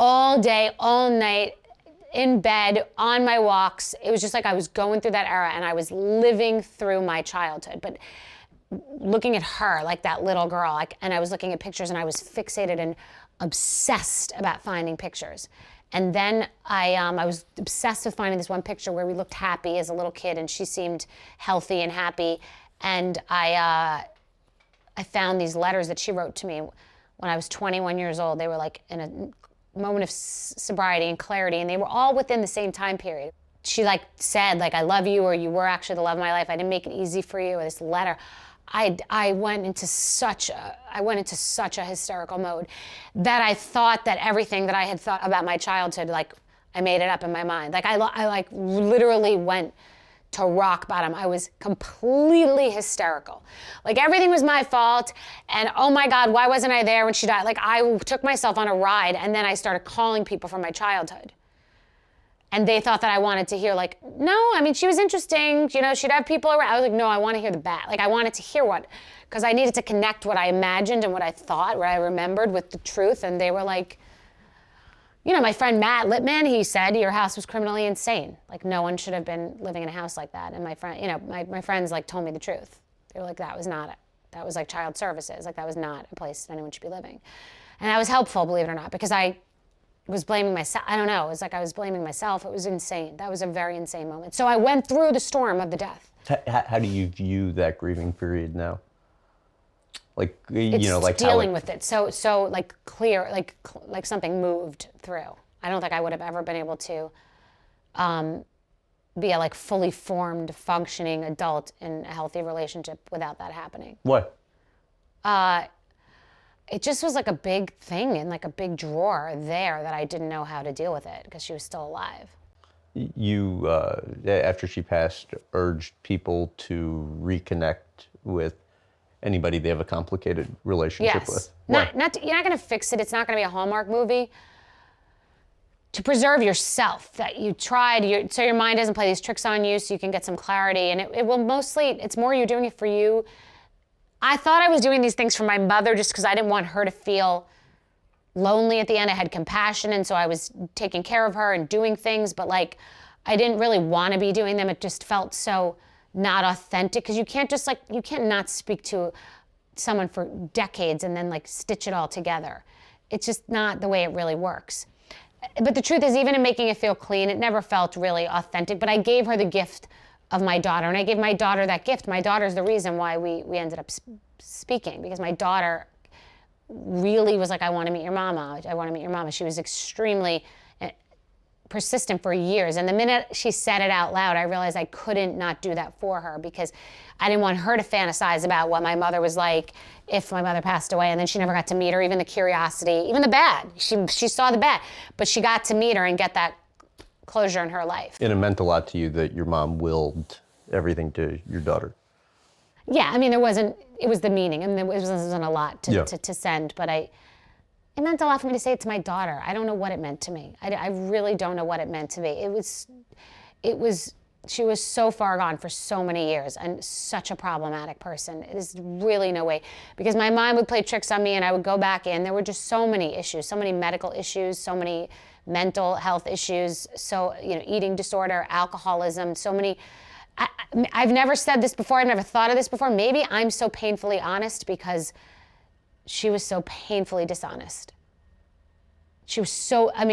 all day, all night, in bed, on my walks. It was just like I was going through that era and I was living through my childhood. But looking at her, like that little girl, and I was looking at pictures and I was fixated and obsessed about finding pictures. And then I was obsessed with finding this one picture where we looked happy as a little kid and she seemed healthy and happy. And I found these letters that she wrote to me when I was 21 years old. They were like in a moment of sobriety and clarity, and they were all within the same time period. She like said, like, I love you, or you were actually the love of my life. I didn't make it easy for you. Or this letter. I went into such a hysterical mode that I thought that everything that I had thought about my childhood, like I made it up in my mind. Like I like literally went to rock bottom. I was completely hysterical. Like everything was my fault. And oh my God, why wasn't I there when she died? Like I took myself on a ride and then I started calling people from my childhood. And they thought that I wanted to hear like, no, I mean, she was interesting. You know, she'd have people around. I was like, no, I want to hear the bad. Like I wanted to hear because I needed to connect what I imagined and what I thought, what I remembered with the truth. And they were like, you know, my friend Matt Littman, he said your house was criminally insane. Like no one should have been living in a house like that. And my friend, you know, my friends like told me the truth. They were like, that was like child services. Like that was not a place that anyone should be living. And that was helpful, believe it or not, because I was blaming myself. I don't know. It was like I was blaming myself. It was insane. That was a very insane moment. So I went through the storm of the death. How do you view that grieving period now? Like, It's you know, like dealing with it. So like clear, like something moved through. I don't think I would have ever been able to be a like fully formed, functioning adult in a healthy relationship without that happening. What? It just was like a big thing in like a big drawer there that I didn't know how to deal with it because she was still alive. You, after she passed, urged people to reconnect with anybody they have a complicated relationship with. Yes. You're not going to fix it. It's not going to be a Hallmark movie. To preserve yourself, that you tried, so your mind doesn't play these tricks on you so you can get some clarity. And it will mostly, it's more you're doing it for you. I thought I was doing these things for my mother just because I didn't want her to feel lonely at the end. I had compassion, and so I was taking care of her and doing things, but like I didn't really want to be doing them. It just felt so not authentic, because you can't just like, you can't not speak to someone for decades and then like stitch it all together. It's just not the way it really works. But the truth is, even in making it feel clean, it never felt really authentic. But I gave her the gift of my daughter, and I gave my daughter that gift. My daughter's the reason why we ended up speaking, because my daughter really was like, I want to meet your mama. I want to meet your mama. She was extremely persistent for years. And the minute she said it out loud, I realized I couldn't not do that for her, because I didn't want her to fantasize about what my mother was like if my mother passed away, and then she never got to meet her, even the curiosity, even the bad. She saw the bad, but she got to meet her and get that closure in her life. And it meant a lot to you that your mom willed everything to your daughter. Yeah, I mean, it was the meaning. I mean, it wasn't a lot to send, but it meant a lot for me to say it to my daughter. I don't know what it meant to me. I really don't know what it meant to me. She was so far gone for so many years, and such a problematic person. It is really no way, because my mind would play tricks on me, and I would go back in. There were just so many issues, so many medical issues, so many mental health issues, so, eating disorder, alcoholism, so many. I've never said this before. I've never thought of this before. Maybe I'm so painfully honest because she was so painfully dishonest. She was so, I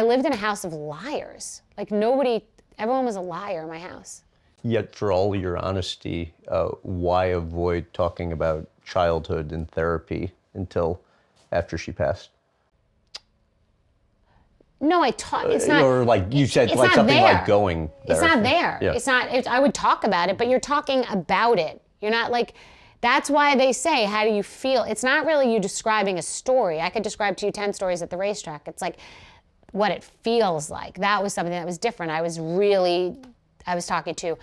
lived in a house of liars. Like everyone was a liar in my house. Yet for all your honesty, why avoid talking about childhood and therapy until after she passed? No, it's not. Or like you said, like something there. like going there. It's not there. Yeah. It's not, I would talk about it, but you're talking about it. You're not like, that's why they say, how do you feel? It's not really you describing a story. I could describe to you 10 stories at the racetrack. It's like what it feels like. That was something that was different. I was talking to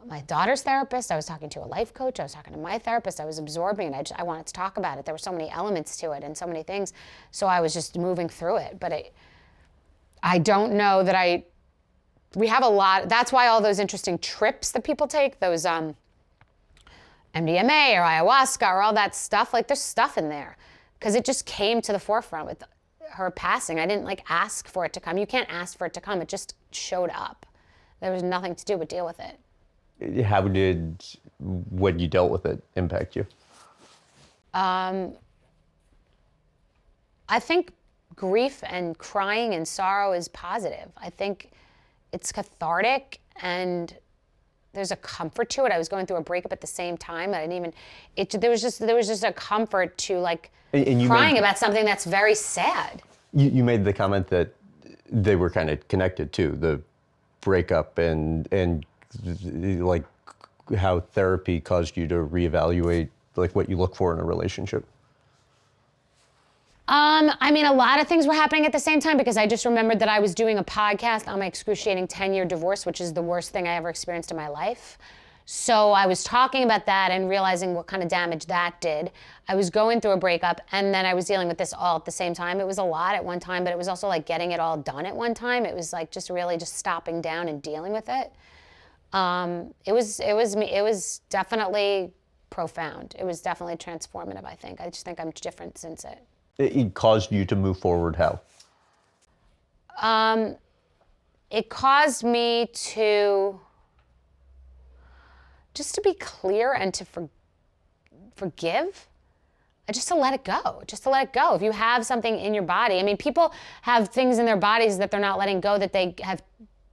my daughter's therapist. I was talking to a life coach. I was talking to my therapist. I was absorbing it. I wanted to talk about it. There were so many elements to it and so many things. So I was just moving through it. But I don't know that we have a lot. That's why all those interesting trips that people take, those MDMA or ayahuasca or all that stuff, like there's stuff in there, because it just came to the forefront with her passing. I didn't ask for it to come. You can't ask for it to come. It just showed up. There was nothing to do but deal with it. How did when you dealt with it impact you? I think grief and crying and sorrow is positive. I think it's cathartic, and there's a comfort to it. I was going through a breakup at the same time. There was just a comfort to and crying about something that's very sad. You made the comment that they were kind of connected too, the breakup and like how therapy caused you to reevaluate like what you look for in a relationship. A lot of things were happening at the same time, because I just remembered that I was doing a podcast on my excruciating 10-year divorce, which is the worst thing I ever experienced in my life. So I was talking about that and realizing what kind of damage that did. I was going through a breakup, and then I was dealing with this all at the same time. It was a lot at one time, but it was also like getting it all done at one time. It was like just really just stopping down and dealing with it. It was definitely profound. It was definitely transformative, I think. I just think I'm different since it. It caused you to move forward how? It caused me to just to be clear and to forgive. Just to let it go. Just to let it go. If you have something in your body, people have things in their bodies that they're not letting go, that they have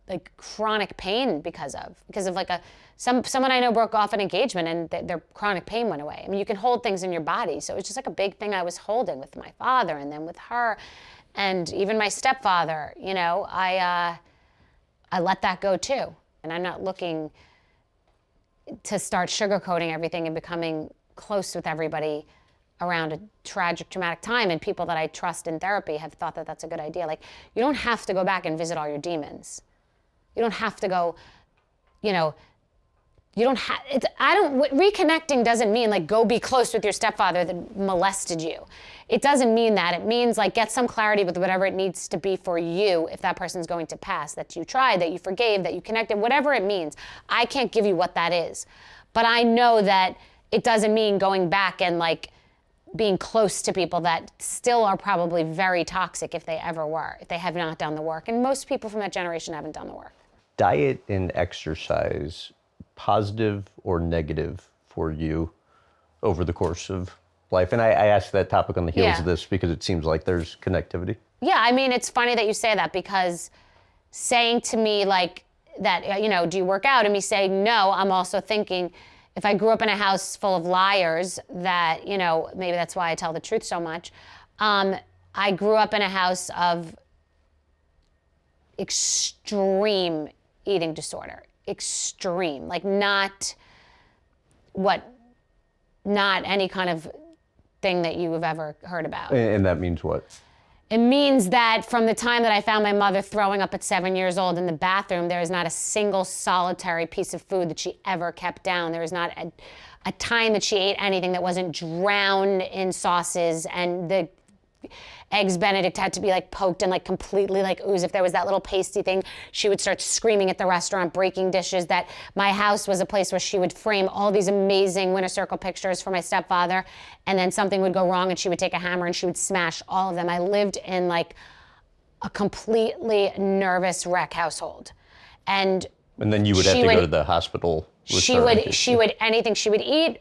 like chronic pain because of someone I know broke off an engagement and their chronic pain went away. You can hold things in your body. So it's just like a big thing I was holding with my father, and then with her, and even my stepfather. I let that go too. And I'm not looking to start sugarcoating everything and becoming close with everybody around a tragic, traumatic time. And people that I trust in therapy have thought that that's a good idea. Like, you don't have to go back and visit all your demons. You don't have to go, reconnecting doesn't mean go be close with your stepfather that molested you. It doesn't mean that. It means get some clarity with whatever it needs to be for you if that person's going to pass, that you tried, that you forgave, that you connected, whatever it means. I can't give you what that is. But I know that it doesn't mean going back and being close to people that still are probably very toxic if they ever were, if they have not done the work. And most people from that generation haven't done the work. Diet and exercise, positive or negative for you over the course of life? And I asked that topic on the heels of this because it seems like there's connectivity. Yeah, I mean, it's funny that you say that, because saying to me like that, you know, do you work out? And me saying no, I'm also thinking, if I grew up in a house full of liars, that, you know, maybe that's why I tell the truth so much. I grew up in a house of extreme eating disorder. Extreme. Like not any kind of thing that you have ever heard about. And that means what? It means that from the time that I found my mother throwing up at 7 years old in the bathroom, there is not a single solitary piece of food that she ever kept down. There is not a time that she ate anything that wasn't drowned in sauces, and the Eggs Benedict had to be like poked and like completely like ooze. If there was that little pasty thing, she would start screaming at the restaurant, breaking dishes. That my house was a place where she would frame all these amazing winter circle pictures for my stepfather, and then something would go wrong and she would take a hammer and she would smash all of them. I lived in like a completely nervous wreck household. And then you would have to go to the hospital with her. She would anything she would eat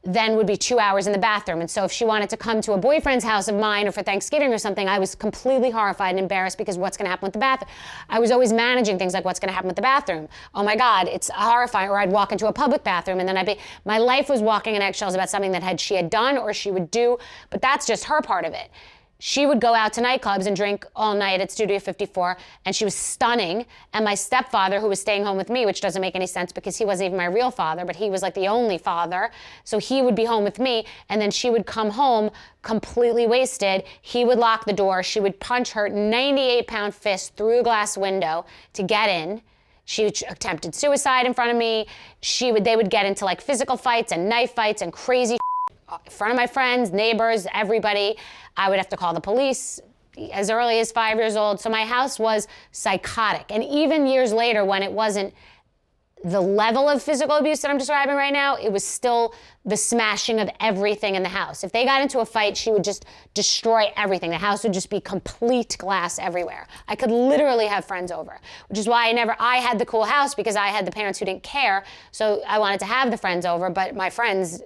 then would be 2 hours in the bathroom. And so if she wanted to come to a boyfriend's house of mine or for Thanksgiving or something, I was completely horrified and embarrassed, because what's gonna happen with the bathroom? I was always managing things like, what's gonna happen with the bathroom? Oh my God, it's horrifying. Or I'd walk into a public bathroom and then my life was walking in eggshells about something that she had done or she would do, but that's just her part of it. She would go out to nightclubs and drink all night at Studio 54, and she was stunning. And my stepfather, who was staying home with me, which doesn't make any sense because he wasn't even my real father, but he was like the only father. So he would be home with me, and then she would come home completely wasted. He would lock the door. She would punch her 98-pound fist through a glass window to get in. She attempted suicide in front of me. They would get into like physical fights and knife fights and crazy in front of my friends, neighbors, everybody. I would have to call the police as early as 5 years old. So my house was psychotic. And even years later, when it wasn't the level of physical abuse that I'm describing right now, it was still the smashing of everything in the house. If they got into a fight, she would just destroy everything. The house would just be complete glass everywhere. I could literally have friends over, which is why I had the cool house, because I had the parents who didn't care. So I wanted to have the friends over, but my friends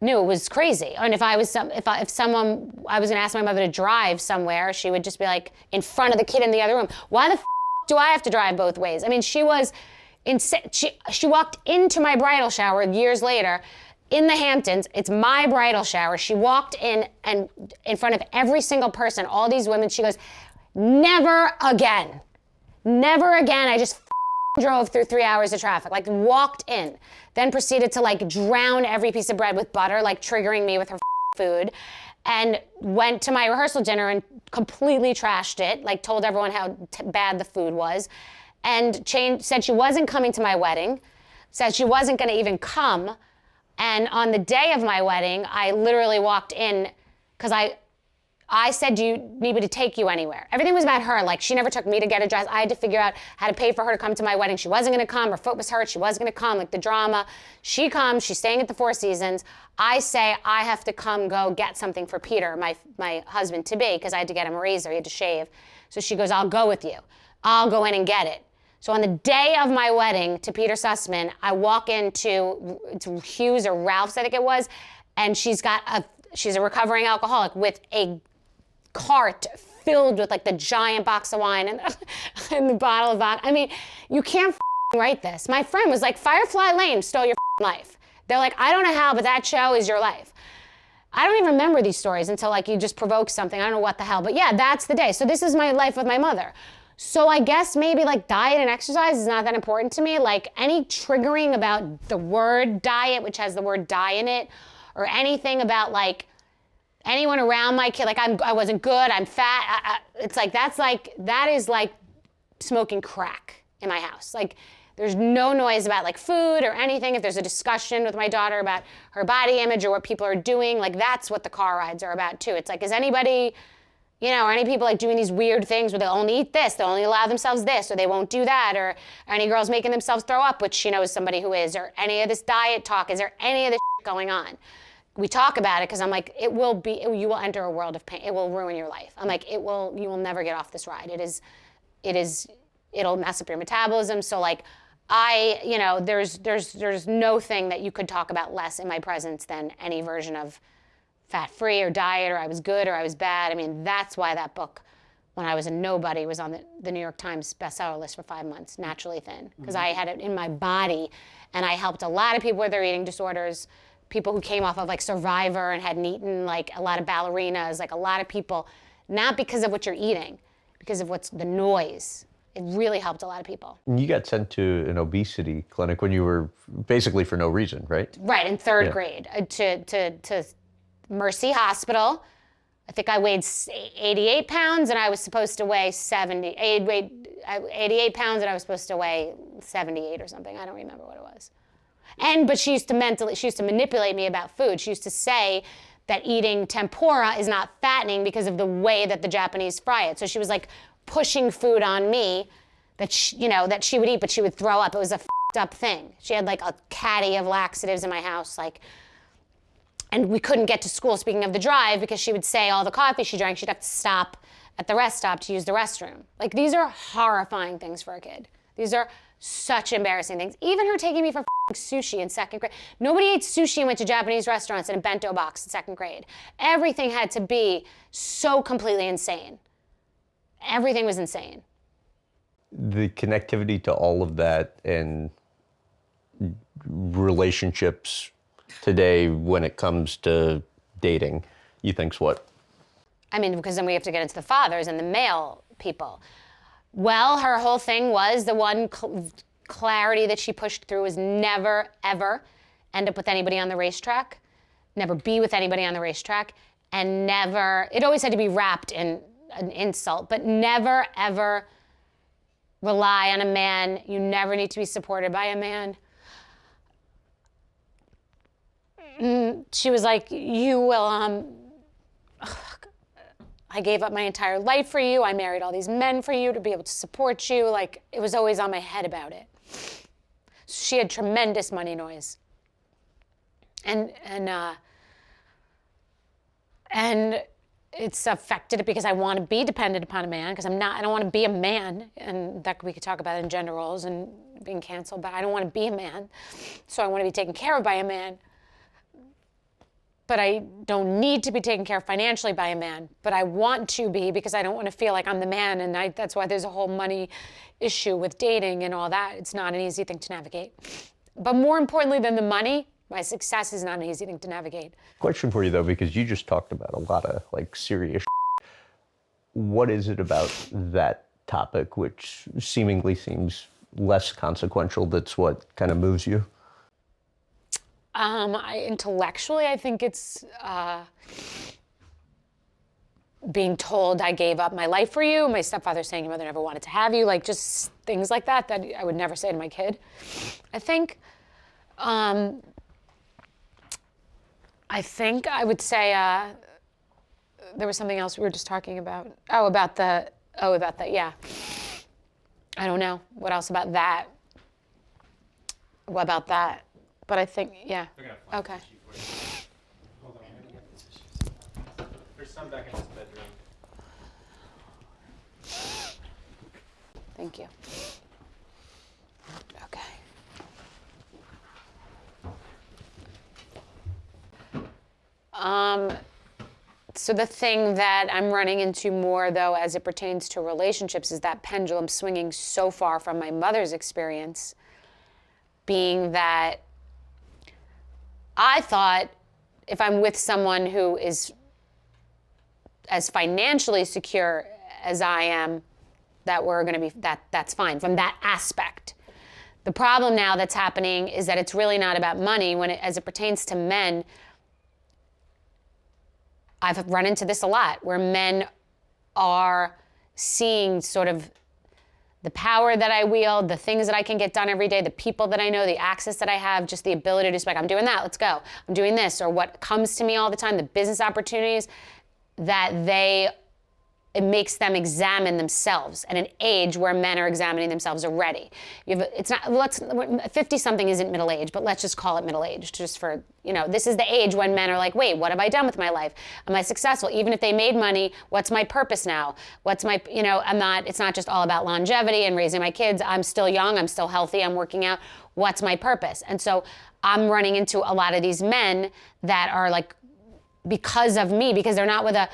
knew it was crazy. And if I was I was gonna ask my mother to drive somewhere, she would just be like in front of the kid in the other room. Why the do I have to drive both ways? I mean, she was she walked into my bridal shower years later in the Hamptons. It's my bridal shower. She walked in, and in front of every single person, all these women, she goes, never again. Never again. I just drove through 3 hours of traffic, like walked in, then proceeded to like drown every piece of bread with butter, like triggering me with her food, and went to my rehearsal dinner and completely trashed it, like told everyone how bad the food was, and said she wasn't coming to my wedding, said she wasn't gonna even come. And on the day of my wedding, I literally walked in, because I said, do you need me to take you anywhere? Everything was about her. Like, she never took me to get a dress. I had to figure out how to pay for her to come to my wedding. She wasn't gonna come. Her foot was hurt. She wasn't gonna come. Like, the drama. She comes. She's staying at the Four Seasons. I say, I have to come go get something for Peter, my husband-to-be, because I had to get him a razor. He had to shave. So she goes, I'll go with you. I'll go in and get it. So on the day of my wedding to Peter Sussman, I walk into Hughes or Ralph's, I think it was, and she's a recovering alcoholic with a cart filled with like the giant box of wine and the bottle of vodka. I mean, you can't write this. My friend was like, Firefly Lane stole your life. They're like, I don't know how, but that show is your life. I don't even remember these stories until like you just provoke something. I don't know what the hell, but yeah, that's the day. So this is my life with my mother. So I guess maybe like diet and exercise is not that important to me. Like any triggering about the word diet, which has the word die in it, or anything about like anyone around my kid, like I wasn't good, I'm fat. It's like, that is like smoking crack in my house. Like there's no noise about like food or anything. If there's a discussion with my daughter about her body image or what people are doing, like that's what the car rides are about too. It's like, is anybody, are any people like doing these weird things where they'll only eat this, they'll only allow themselves this, or they won't do that, or any girls making themselves throw up, which she knows somebody who is, or any of this diet talk, is there any of this going on? we talk about it because I'm like, you will enter a world of pain. It will ruin your life. I'm like, you will never get off this ride. It'll mess up your metabolism. So like, there's no thing that you could talk about less in my presence than any version of fat-free or diet or I was good or I was bad. I mean, that's why that book, when I was a nobody, was on the New York Times bestseller list for 5 months, Naturally Thin, because I had it in my body, and I helped a lot of people with their eating disorders, people who came off of like Survivor and hadn't eaten, like a lot of ballerinas, like a lot of people, not because of what you're eating, because of what's the noise. It really helped a lot of people. You got sent to an obesity clinic when you were basically for no reason, right? Right, in third grade, to Mercy Hospital. I think I weighed 88 pounds and I was supposed to weigh 70. I weighed 88 pounds and I was supposed to weigh 78 or something. I don't remember what it was. But she used to manipulate me about food. She used to say that eating tempura is not fattening because of the way that the Japanese fry it. So she was like pushing food on me that she would eat, but she would throw up. It was a f***ed up thing. She had like a caddy of laxatives in my house, and we couldn't get to school, speaking of the drive, because she would say all the coffee she drank, she'd have to stop at the rest stop to use the restroom. Like, these are horrifying things for a kid. These are such embarrassing things. Even her taking me for sushi in second grade. Nobody ate sushi and went to Japanese restaurants in a bento box in second grade. Everything had to be so completely insane. Everything was insane. The connectivity to all of that and relationships today when it comes to dating, you think's what? I mean, because then we have to get into the fathers and the male people. Well, her whole thing was the one clarity that she pushed through was never, ever end up with anybody on the racetrack, never be with anybody on the racetrack, and never, it always had to be wrapped in an insult, but never, ever rely on a man. You never need to be supported by a man. She was like, you will, I gave up my entire life for you. I married all these men for you to be able to support you. Like, it was always on my head about it. She had tremendous money noise. And it's affected it because I want to be dependent upon a man, because I don't want to be a man. And that we could talk about in gender roles and being canceled, but I don't want to be a man. So I want to be taken care of by a man. But I don't need to be taken care of financially by a man. But I want to be, because I don't want to feel like I'm the man. And that's why there's a whole money issue with dating and all that. It's not an easy thing to navigate. But more importantly than the money, my success is not an easy thing to navigate. Question for you though, because you just talked about a lot of like serious What is it about that topic which seemingly seems less consequential that's what kind of moves you? Intellectually, I think it's being told I gave up my life for you, my stepfather saying your mother never wanted to have you, like just things like that I would never say to my kid. I think I would say there was something else we were just talking about. About that, yeah. I don't know. What else about that? What about that? But I think, yeah. Okay. Hold on, I'm gonna get this issue. There's some back in this bedroom. Thank you. Okay. So the thing that I'm running into more, though, as it pertains to relationships, is that pendulum swinging so far from my mother's experience, being that I thought if I'm with someone who is as financially secure as I am, that we're going to be, that's fine from that aspect. The problem now that's happening is that it's really not about money as it pertains to men. I've run into this a lot, where men are seeing sort of the power that I wield, the things that I can get done every day, the people that I know, the access that I have, just the ability to just be like, I'm doing that, let's go. I'm doing this, or what comes to me all the time, the business opportunities, that they it makes them examine themselves at an age where men are examining themselves already. It's not, 50-something isn't middle age, but let's just call it middle age, just for, this is the age when men are like, wait, what have I done with my life? Am I successful? Even if they made money, what's my purpose now? What's my, it's not just all about longevity and raising my kids. I'm still young, I'm still healthy, I'm working out. What's my purpose? And so I'm running into a lot of these men that are like, because of me, because they're not with a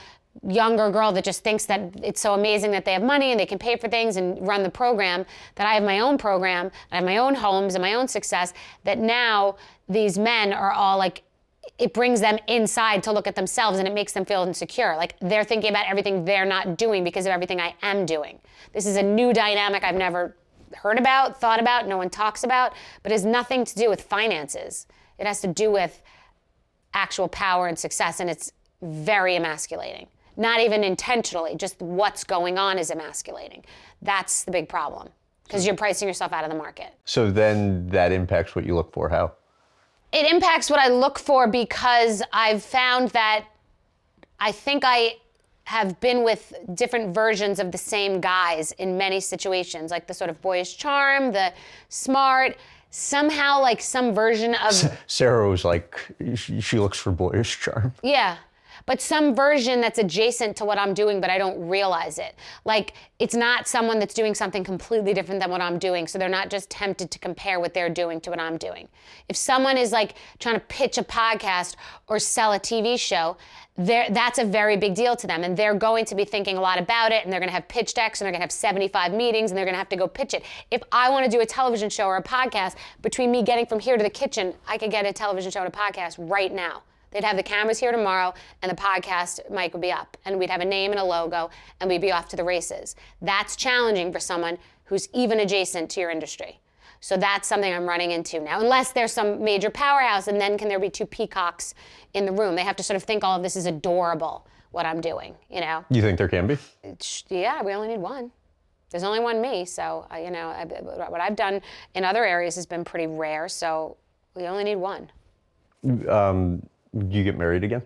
younger girl that just thinks that it's so amazing that they have money and they can pay for things and run the program, that I have my own program, I have my own homes and my own success, that now these men are all like, it brings them inside to look at themselves and it makes them feel insecure. Like they're thinking about everything they're not doing because of everything I am doing. This is a new dynamic I've never heard about, thought about, no one talks about, but it has nothing to do with finances. It has to do with actual power and success, and it's very emasculating. Not even intentionally, just what's going on is emasculating. That's the big problem, because you're pricing yourself out of the market. So then that impacts what you look for. How? It impacts what I look for because I've found that I think I have been with different versions of the same guys in many situations, like the sort of boyish charm, the smart, somehow like some version of... Sarah was like, she looks for boyish charm. Yeah. But some version that's adjacent to what I'm doing, but I don't realize it. Like, it's not someone that's doing something completely different than what I'm doing, so they're not just tempted to compare what they're doing to what I'm doing. If someone is like trying to pitch a podcast or sell a TV show, that's a very big deal to them, and they're going to be thinking a lot about it, and they're gonna have pitch decks, and they're gonna have 75 meetings, and they're gonna have to go pitch it. If I wanna do a television show or a podcast, between me getting from here to the kitchen, I could get a television show and a podcast right now. They'd have the cameras here tomorrow and the podcast mic would be up and we'd have a name and a logo and we'd be off to the races. That's challenging for someone who's even adjacent to your industry. So that's something I'm running into now, unless there's some major powerhouse, and then can there be two peacocks in the room? They have to sort of think all of this is adorable, what I'm doing, You think there can be? Yeah, we only need one. There's only one me, so what I've done in other areas has been pretty rare, so we only need one. Do you get married again?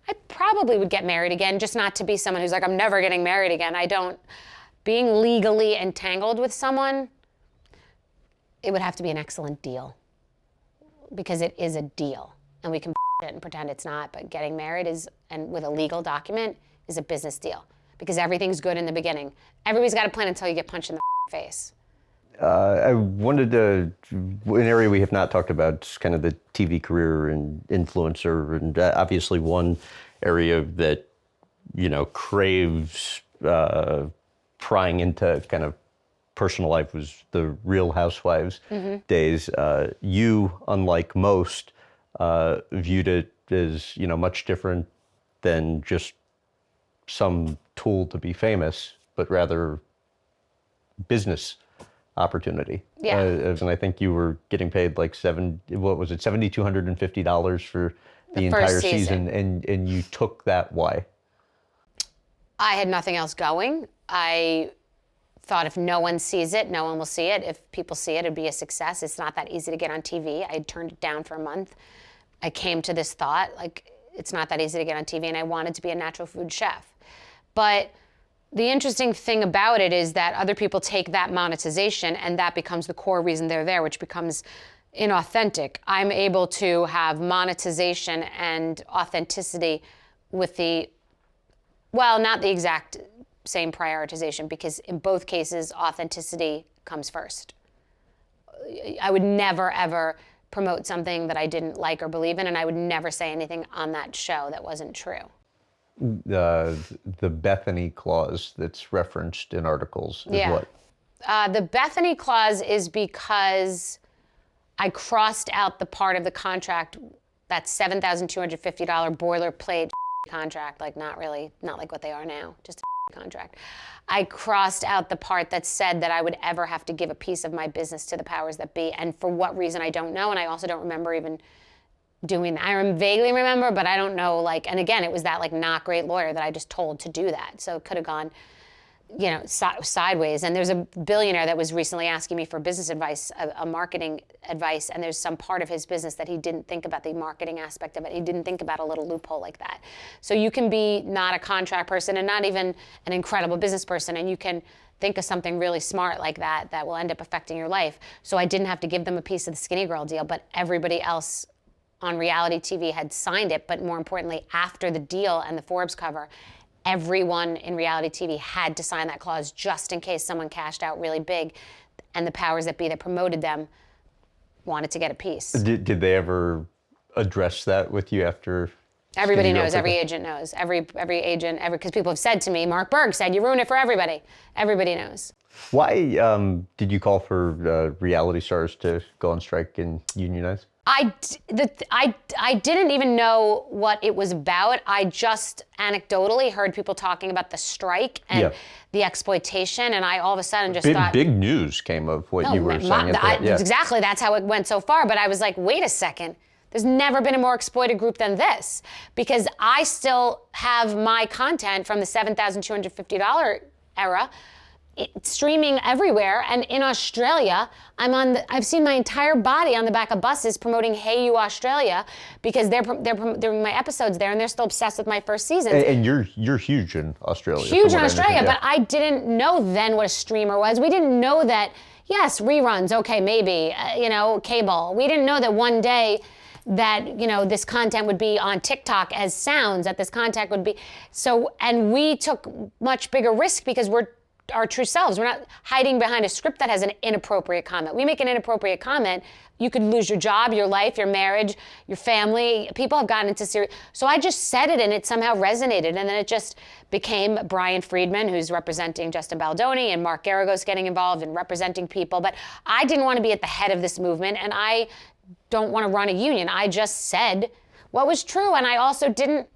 I probably would get married again, just not to be someone who's like, I'm never getting married again. Being legally entangled with someone, it would have to be an excellent deal, because it is a deal and we can it and pretend it's not, but getting married and with a legal document is a business deal, because everything's good in the beginning. Everybody's got a plan until you get punched in the face. I wanted to, an area we have not talked about is kind of the TV career and influencer, and obviously one area that, craves prying into kind of personal life was the Real Housewives days. You, unlike most, viewed it as, much different than just some tool to be famous, but rather business opportunity. Yeah. And I think you were getting paid like $7,250 for the entire season, and you took that. Why? I had nothing else going. I thought if no one sees it, no one will see it. If people see it, it'd be a success. It's not that easy to get on TV. I had turned it down for a month. I came to this thought, like, it's not that easy to get on TV, and I wanted to be a natural food chef. But the interesting thing about it is that other people take that monetization and that becomes the core reason they're there, which becomes inauthentic. I'm able to have monetization and authenticity with not the exact same prioritization, because in both cases, authenticity comes first. I would never, ever promote something that I didn't like or believe in, and I would never say anything on that show that wasn't true. The Bethenny clause that's referenced in articles is what? The Bethenny clause is because I crossed out the part of the contract, that $7,250 boilerplate contract, like not like what they are now, just a contract. I crossed out the part that said that I would ever have to give a piece of my business to the powers that be, and for what reason I don't know, and I also don't remember even doing that. I vaguely remember, but I don't know, and again, it was that not great lawyer that I just told to do that. So it could have gone, sideways. And there's a billionaire that was recently asking me for business advice, a marketing advice, and there's some part of his business that he didn't think about the marketing aspect of it. He didn't think about a little loophole like that. So you can be not a contract person and not even an incredible business person, and you can think of something really smart like that will end up affecting your life. So I didn't have to give them a piece of the Skinnygirl deal, but everybody else on reality TV had signed it. But more importantly, after the deal and the Forbes cover, everyone in reality TV had to sign that clause just in case someone cashed out really big, and the powers that be that promoted them wanted to get a piece. Did they ever address that with you after? Everybody knows. Every agent knows. Every agent, because people have said to me, Mark Berg said, you ruin it for everybody. Everybody knows. Why did you call for reality stars to go on strike and unionize? I didn't even know what it was about. I just anecdotally heard people talking about the strike and the exploitation, and I all of a sudden just thought... Big news came of what you were saying. Exactly, that's how it went so far. But I was like, wait a second. There's never been a more exploited group than this, because I still have my content from the $7,250 era streaming everywhere. And in Australia, I've seen my entire body on the back of buses promoting Hey You Australia, because they're doing my episodes there, and they're still obsessed with my first season. And you're huge in Australia. Huge in Australia, but I didn't know then what a streamer was. We didn't know that, yes, reruns, okay, maybe, cable. We didn't know that one day that, this content would be on TikTok as sounds, that this content would be. So, and we took much bigger risk because we're our true selves. We're not hiding behind a script that has an inappropriate comment. We make an inappropriate comment, you could lose your job, your life, your marriage, your family. People have gotten into serious. So I just said it, and it somehow resonated, and then it just became Brian Friedman, who's representing Justin Baldoni, and Mark Garagos getting involved and representing people. But I didn't want to be at the head of this movement, and I don't want to run a union. I just said what was true, and I also didn't,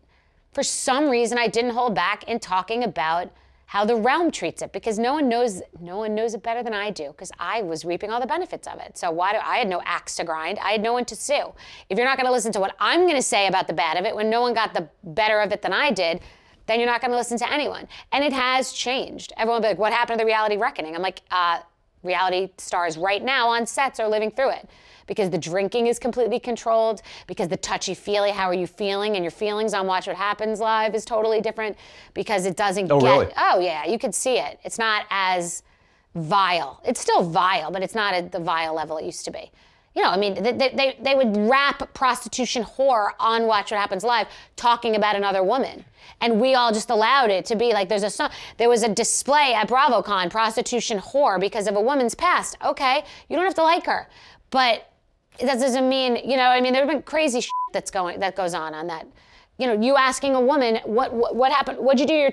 for some reason, I didn't hold back in talking about how the realm treats it, because no one knows it better than I do, because I was reaping all the benefits of it. So I had no axe to grind. I had no one to sue. If you're not going to listen to what I'm going to say about the bad of it, when no one got the better of it than I did, then you're not going to listen to anyone. And it has changed. Everyone will be like, what happened to the reality reckoning? I'm like, reality stars right now on sets are living through it, because the drinking is completely controlled, because the touchy-feely, how are you feeling, and your feelings on Watch What Happens Live is totally different, because it doesn't really? Oh yeah, you could see it. It's not as vile. It's still vile, but it's not at the vile level it used to be. They would rap prostitution whore on Watch What Happens Live talking about another woman. And we all just allowed it to be like, there was a display at BravoCon, prostitution whore, because of a woman's past. Okay, you don't have to like her. But that doesn't mean, there have been crazy shit that goes on that. You asking a woman, what happened? What'd you do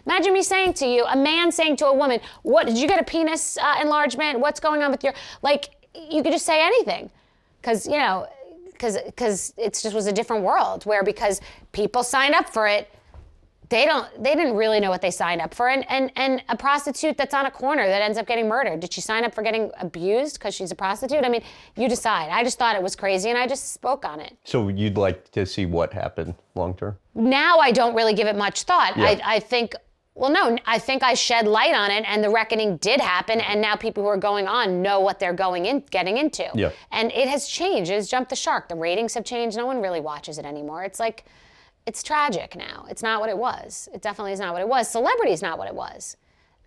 Imagine me saying to you, a man saying to a woman, did you get a penis enlargement? What's going on with your, you could just say anything. Because it just was a different world where, because people signed up for it, they didn't really know what they signed up for. And a prostitute that's on a corner that ends up getting murdered, did she sign up for getting abused because she's a prostitute? I mean, you decide. I just thought it was crazy, and I just spoke on it. So you'd like to see what happened long term? Now I don't really give it much thought. Yeah. I think I shed light on it, and the reckoning did happen, and now people who are going on know what they're getting into. Yeah. And it has changed. It has jumped the shark. The ratings have changed. No one really watches it anymore. It's tragic now. It's not what it was. It definitely is not what it was. Celebrity is not what it was.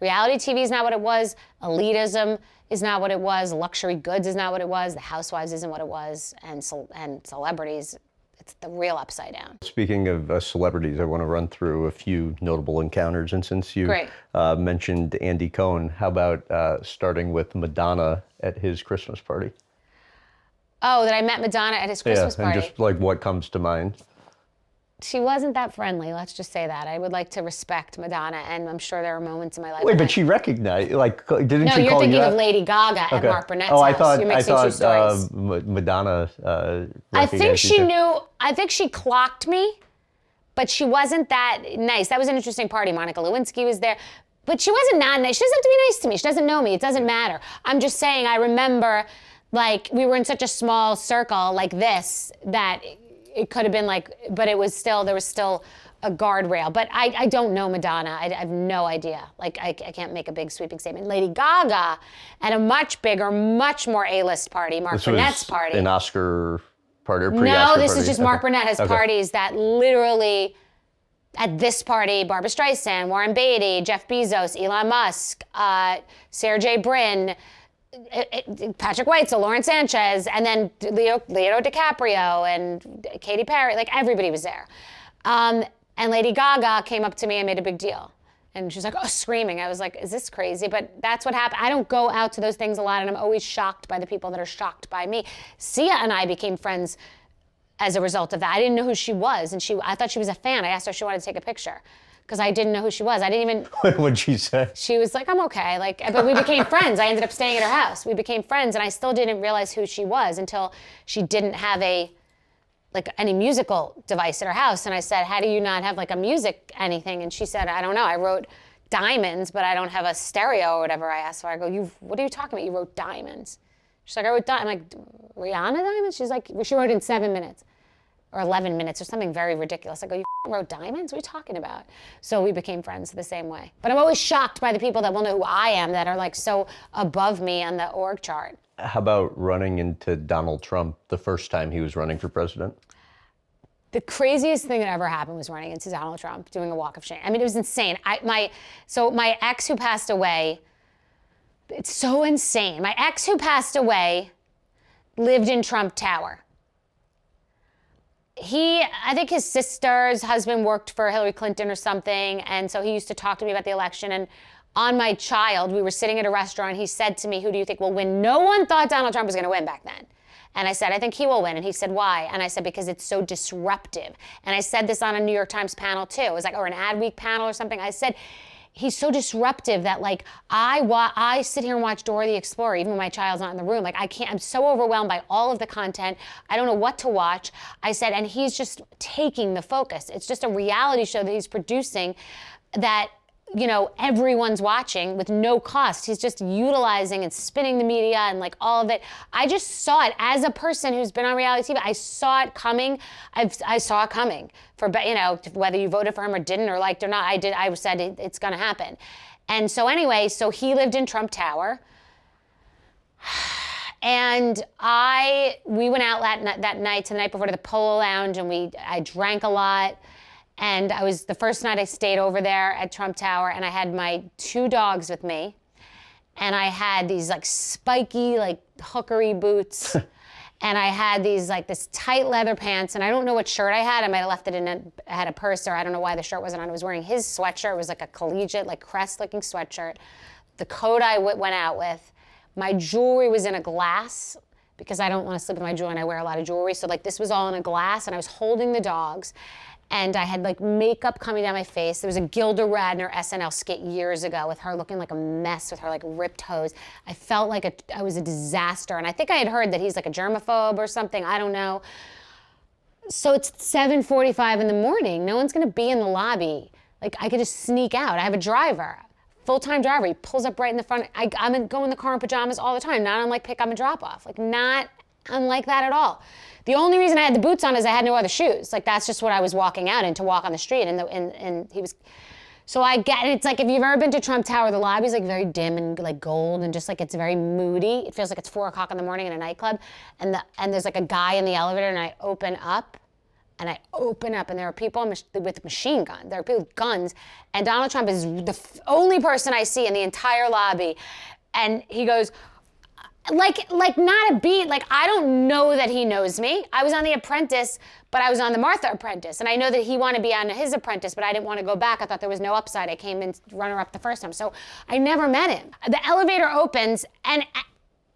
Reality TV is not what it was. Elitism is not what it was. Luxury goods is not what it was. The Housewives isn't what it was. And celebrities, it's the real upside down. Speaking of celebrities, I want to run through a few notable encounters. And since you mentioned Andy Cohen, how about starting with Madonna at his Christmas party? Oh, that I met Madonna at his Christmas party. And just what comes to mind? She wasn't that friendly, let's just say that. I would like to respect Madonna, and I'm sure there are moments in my life. Wait, but she recognized, didn't she call you out? No, you're thinking of Lady Gaga at Mark Burnett's house. I thought Madonna I think she knew, I think she clocked me, but she wasn't that nice. That was an interesting party. Monica Lewinsky was there, but she wasn't not nice. She doesn't have to be nice to me. She doesn't know me. It doesn't matter. I'm just saying, I remember, we were in such a small circle like this that it could have been but it was still, there was still a guardrail. But I don't know Madonna. I have no idea. Like, I can't make a big sweeping statement. Lady Gaga at a much bigger, much more A-list party, Mark Burnett's party. An Oscar party or pre-Oscar No, party? this is just Mark Burnett has Okay. parties that literally, at this party, Barbara Streisand, Warren Beatty, Jeff Bezos, Elon Musk, Sarah J. Bryn, Patrick Weitzel, Lauren Sanchez, and then Leonardo DiCaprio and Katy Perry. Like, everybody was there. And Lady Gaga came up to me and made a big deal. And she was like, oh, screaming. I was like, is this crazy? But that's what happened. I don't go out to those things a lot, and I'm always shocked by the people that are shocked by me. Sia and I became friends as a result of that. I didn't know who she was, and I thought she was a fan. I asked her if she wanted to take a picture because I didn't know who she was. I didn't even... What'd she say? She was like, I'm okay. Like, but we became friends. I ended up staying at her house. We became friends, and I still didn't realize who she was until she didn't have any musical device at her house. And I said, how do you not have like a music anything? And she said, I don't know. I wrote Diamonds, but I don't have a stereo or whatever. I asked her. I go, what are you talking about? You wrote Diamonds. She's like, I wrote Diamonds. I'm like, Rihanna Diamonds? She's like, she wrote it in 7 minutes or 11 minutes or something very ridiculous. I go, you wrote Diamonds? What are you talking about? So we became friends the same way. But I'm always shocked by the people that will know who I am that are like so above me on the org chart. How about running into Donald Trump the first time he was running for president? The craziest thing that ever happened was running into Donald Trump doing a walk of shame. I mean, it was insane. My ex who passed away, it's so insane. My ex who passed away lived in Trump Tower. I think his sister's husband worked for Hillary Clinton or something, and so he used to talk to me about the election. And on my child, we were sitting at a restaurant, he said to me, who do you think will win? No one thought Donald Trump was gonna win back then. And I said, I think he will win. And he said, why? And I said, because it's so disruptive. And I said this on a New York Times panel too. It was like, or an Ad Week panel or something. I said, he's so disruptive that like, I sit here and watch Dora the Explorer, even when my child's not in the room. Like, I can't, I'm so overwhelmed by all of the content. I don't know what to watch. I said, and he's just taking the focus. It's just a reality show that he's producing that, you know, everyone's watching with no cost. He's just utilizing and spinning the media and like all of it. I just saw it as a person who's been on reality TV. I saw it coming. I saw it coming for, you know, whether you voted for him or didn't or liked or not. I said it's going to happen. And so anyway, so he lived in Trump Tower. And we went out that night to the night before to the Polo Lounge, and I drank a lot. And I was the first night I stayed over there at Trump Tower, and I had my 2 dogs with me, and I had these like spiky, like hookery boots, and I had these like this tight leather pants, and I don't know what shirt I had. I might have left it I had a purse, or I don't know why the shirt wasn't on. I was wearing his sweatshirt. It was like a collegiate, like crest-looking sweatshirt. The coat I went out with. My jewelry was in a glass because I don't want to sleep with my jewelry, and I wear a lot of jewelry. So like this was all in a glass, and I was holding the dogs. And I had like makeup coming down my face. There was a Gilda Radner SNL skit years ago with her looking like a mess with her like ripped hose. I felt like I was a disaster. And I think I had heard that he's like a germaphobe or something. I don't know. So it's 7:45 in the morning. No one's gonna be in the lobby. Like I could just sneak out. I have a driver, full-time driver. He pulls up right in the front. I'm go in the car in pajamas all the time. Not unlike pick up and drop off. Like not unlike that at all. The only reason I had the boots on is I had no other shoes. Like that's just what I was walking out in to walk on the street. And he was, so it's like if you've ever been to Trump Tower, the lobby's like very dim and like gold and just like it's very moody. It feels like it's 4 o'clock in the morning in a nightclub. And there's like a guy in the elevator, and I open up, and there are people with machine guns. There are people with guns, and Donald Trump is the only person I see in the entire lobby. And he goes, like not a beat, like I don't know that he knows me. I was on The Apprentice, but I was on the Martha Apprentice, and I know that he wanted to be on his Apprentice, but I didn't want to go back. I thought there was no upside. I came in runner-up the first time, so I never met him. The elevator opens, and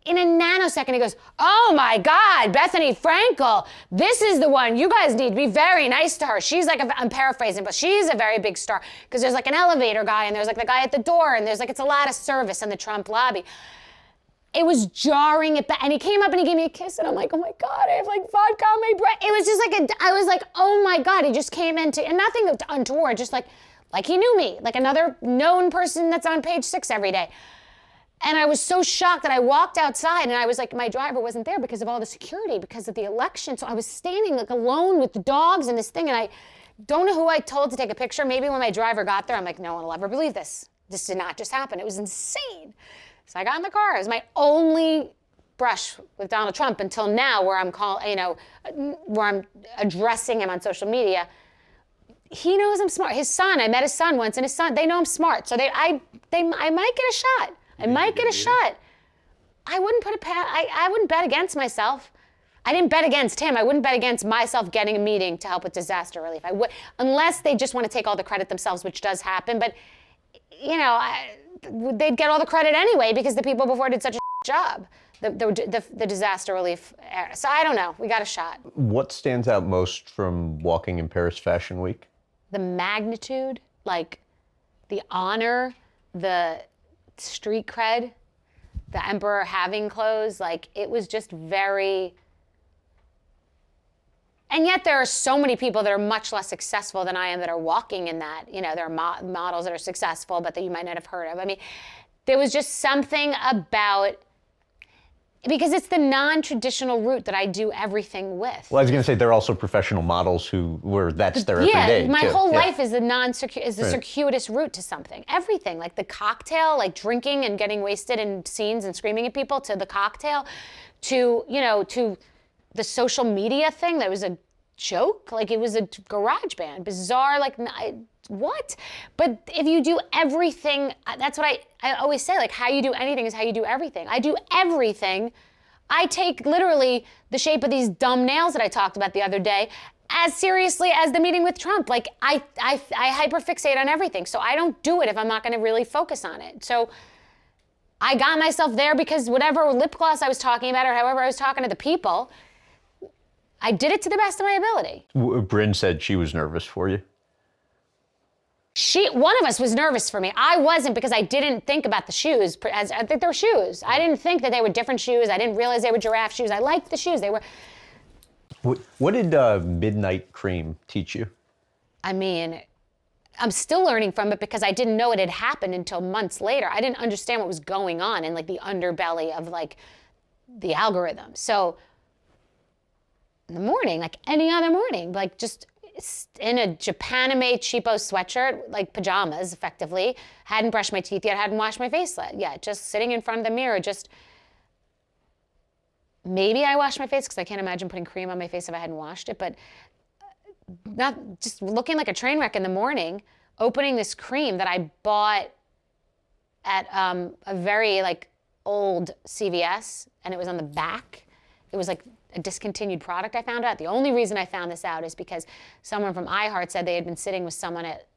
in a nanosecond he goes, oh my God, Bethenny Frankel, this is the one. You guys need to be very nice to her. She's like, I'm paraphrasing, but she's a very big star. Because there's like an elevator guy, and there's like the guy at the door, and there's like, it's a lot of service in the Trump lobby. It was jarring, and he came up and he gave me a kiss, and I'm like, oh my God, I have like vodka on my breath. It was just like, I was like, oh my God, he just came into, and nothing untoward, just like he knew me, like another known person that's on Page 6 every day. And I was so shocked that I walked outside, and I was like, my driver wasn't there because of all the security, because of the election. So I was standing like alone with the dogs and this thing, and I Don't know who I told to take a picture. Maybe when my driver got there, I'm like, no one will ever believe this. This did not just happen. It was insane. So I got in the car. It was my only brush with Donald Trump until now, where where I'm addressing him on social media. He knows I'm smart. His son, I met his son once, and his son, they know I'm smart. So I might get a shot. I might get a shot. I wouldn't bet against myself. I didn't bet against him. I wouldn't bet against myself getting a meeting to help with disaster relief. I would, unless they just want to take all the credit themselves, which does happen. But, they'd get all the credit anyway because the people before did such a job, the disaster relief era. So I don't know. We got a shot. What stands out most from walking in Paris Fashion Week? The magnitude, like the honor, the street cred, the emperor having clothes, like it was just very... And yet there are so many people that are much less successful than I am that are walking in that. There are models that are successful, but that you might not have heard of. I mean, there was just something about, because it's the non-traditional route that I do everything with. Well, I was going to say, they're also professional models that's their everyday. Yeah, my whole life is the circuitous route to something. Everything, like the cocktail, like drinking and getting wasted in scenes and screaming at people, to the cocktail, to the social media thing that was a joke, like it was a garage band, bizarre, like what? But if you do everything, that's what I always say, like how you do anything is how you do everything. I do everything. I take literally the shape of these dumb nails that I talked about the other day as seriously as the meeting with Trump. Like I hyperfixate on everything. So I don't do it if I'm not gonna really focus on it. So I got myself there because whatever lip gloss I was talking about or however I was talking to the people, I did it to the best of my ability. Bryn said she was nervous for you. One of us was nervous for me. I wasn't, because I didn't think about the shoes. I think they were shoes. I didn't think that they were different shoes. I didn't realize they were giraffe shoes. I liked the shoes. They were. What did Midnight Cream teach you? I mean, I'm still learning from it because I didn't know it had happened until months later. I didn't understand what was going on in like the underbelly of like the algorithm. So in the morning, like any other morning, like just in a Japanime cheapo sweatshirt, like pajamas, effectively. Hadn't brushed my teeth yet, hadn't washed my face yet. Just sitting in front of the mirror, just maybe I washed my face because I can't imagine putting cream on my face if I hadn't washed it, but not just looking like a train wreck in the morning, opening this cream that I bought at a very like old CVS, and it was on the back. It was like a discontinued product I found out. The only reason I found this out is because someone from iHeart said they had been sitting with someone at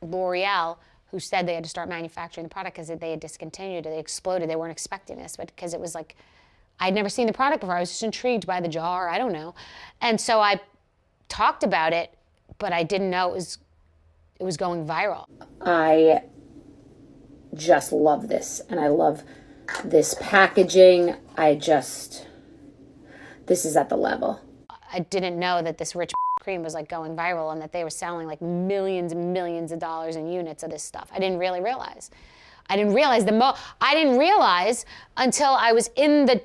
L'Oreal who said they had to start manufacturing the product because they had discontinued it. They exploded. They weren't expecting this, but because it was like, I'd never seen the product before. I was just intrigued by the jar. I don't know. And so I talked about it, but I didn't know it was going viral. I just love this, and I love this packaging. This is at the level. I didn't know that this rich cream was like going viral and that they were selling like millions and millions of dollars in units of this stuff. I didn't really realize. I didn't realize until I was in the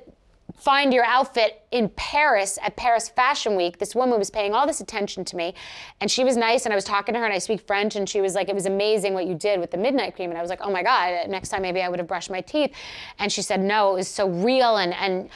Find Your Outfit in Paris at Paris Fashion Week. This woman was paying all this attention to me, and she was nice, and I was talking to her, and I speak French, and she was like, it was amazing what you did with the Midnight Cream. And I was like, oh my God, next time maybe I would have brushed my teeth. And she said, no, it was so real, and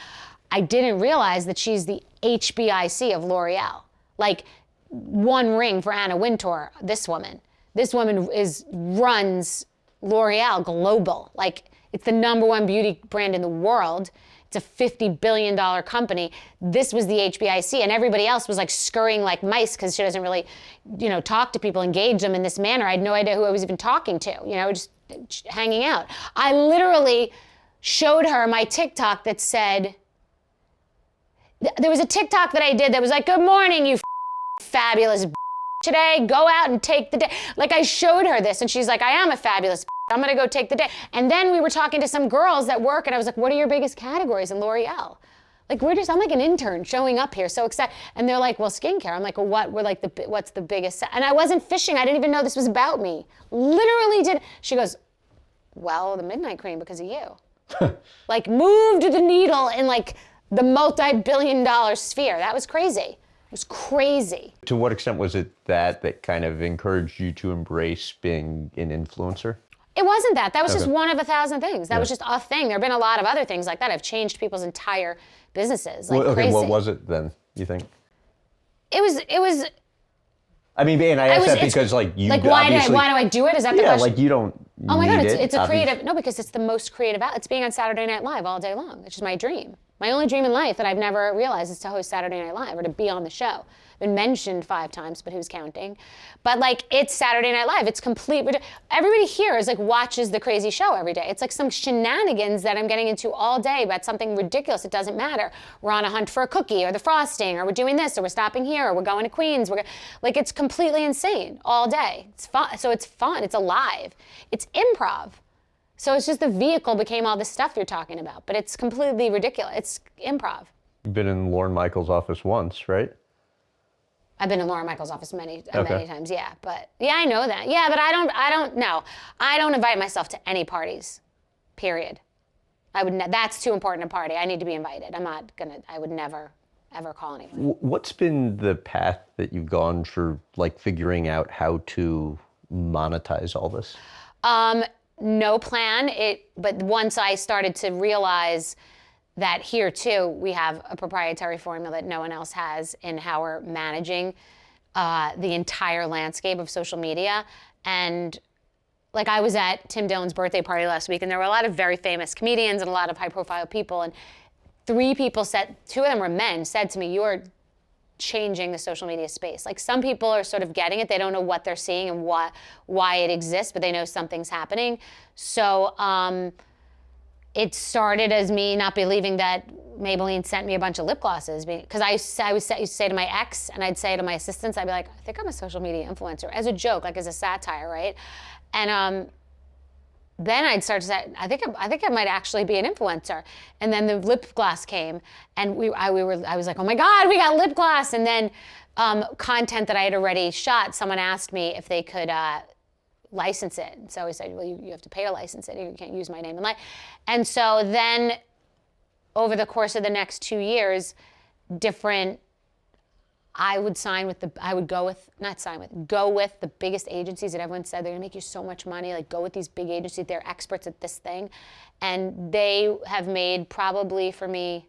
I didn't realize that she's the HBIC of L'Oreal. Like, one ring for Anna Wintour, this woman. This woman runs L'Oreal global. Like, it's the #1 beauty brand in the world. It's a $50 billion company. This was the HBIC, and everybody else was like scurrying like mice because she doesn't really, talk to people, engage them in this manner. I had no idea who I was even talking to, just hanging out. I literally showed her my TikTok that said, there was a TikTok that I did that was like, good morning, you fabulous today, go out and take the day. Like, I showed her this, and she's like, I am a fabulous I'm gonna go take the day. And then we were talking to some girls that work, and I was like, what are your biggest categories in L'Oreal? Like, I'm like an intern showing up here, so excited. And they're like, well, skincare. I'm like, well, what's the biggest? And I wasn't fishing. I didn't even know this was about me. Literally did. She goes, well, the Midnight Cream because of you. Like, moved the needle in like the multi-billion-dollar sphere. That was crazy. It was crazy. To what extent was it that kind of encouraged you to embrace being an influencer? It wasn't that. That was just Okay. one of 1,000 things. That was just a thing. There have been a lot of other things like that. I've changed people's entire businesses like Okay, crazy. what was it then, you think? It was. I mean, and I asked that it's- because like you like why obviously, do I do it? Is that the yeah, question? like you don't Oh my God, need it's a obviously. creative, no, because it's the most creative, it's being on Saturday Night Live all day long. It's just my dream. My only dream in life that I've never realized is to host Saturday Night Live or to be on the show. Been mentioned 5 times, but who's counting? But like, it's Saturday Night Live. It's complete, everybody here is like watches the crazy show every day. It's like some shenanigans that I'm getting into all day about something ridiculous. It doesn't matter. We're on a hunt for a cookie or the frosting, or we're doing this, or we're stopping here, or we're going to Queens. Like, it's completely insane all day. It's fun. So it's fun. It's alive. It's improv. So it's just the vehicle became all this stuff you're talking about, but it's completely ridiculous. It's improv. You've been in Lorne Michaels' office once, right? I've been in Laura Michaels' office many Okay. times, yeah. But yeah, I know that. Yeah, but I don't invite myself to any parties, period. That's too important a party. I need to be invited. I would never, ever call anyone. What's been the path that you've gone for like figuring out how to monetize all this? No plan. But once I started to realize that here too, we have a proprietary formula that no one else has in how we're managing the entire landscape of social media. And like, I was at Tim Dillon's birthday party last week, and there were a lot of very famous comedians and a lot of high profile people. And 3 people said, 2 of them were men, said to me, "You're changing the social media space." Like, some people are sort of getting it. They don't know what they're seeing and why it exists, but they know something's happening. So it started as me not believing that Maybelline sent me a bunch of lip glosses, because I used to say to my ex, and I'd say to my assistants, I'd be like, "I think I'm a social media influencer," as a joke, like as a satire, right? And then I'd start to say, I think I might actually be an influencer. And then the lip gloss came, and I was like, oh my God, we got lip gloss. And then content that I had already shot, someone asked me if they could license it. And so I said, well, you have to pay to license it. You can't use my name. And so then over the course of the next 2 years, go with the biggest agencies that everyone said they're gonna make you so much money. Like, go with these big agencies, they're experts at this thing. And they have made probably for me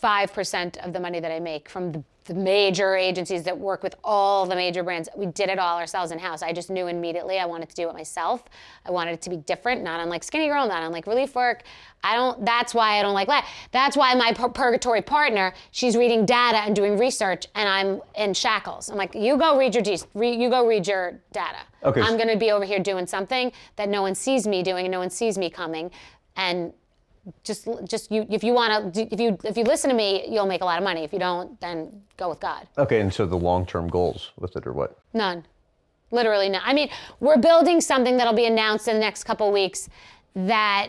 5% of the money that I make from the major agencies that work with all the major brands. We did it all ourselves in-house. I just knew immediately I wanted to do it myself. I wanted it to be different, not unlike Skinnygirl, not unlike Relief Work. That's why I don't like that. That's why my purgatory partner, she's reading data and doing research, and I'm in shackles. I'm like, you go read your data. Okay. I'm gonna be over here doing something that no one sees me doing and no one sees me coming. And if you listen to me, you'll make a lot of money. If you don't, then go with God. Okay, and so the long-term goals with it, or what? None. Literally none. I mean, we're building something that'll be announced in the next couple of weeks that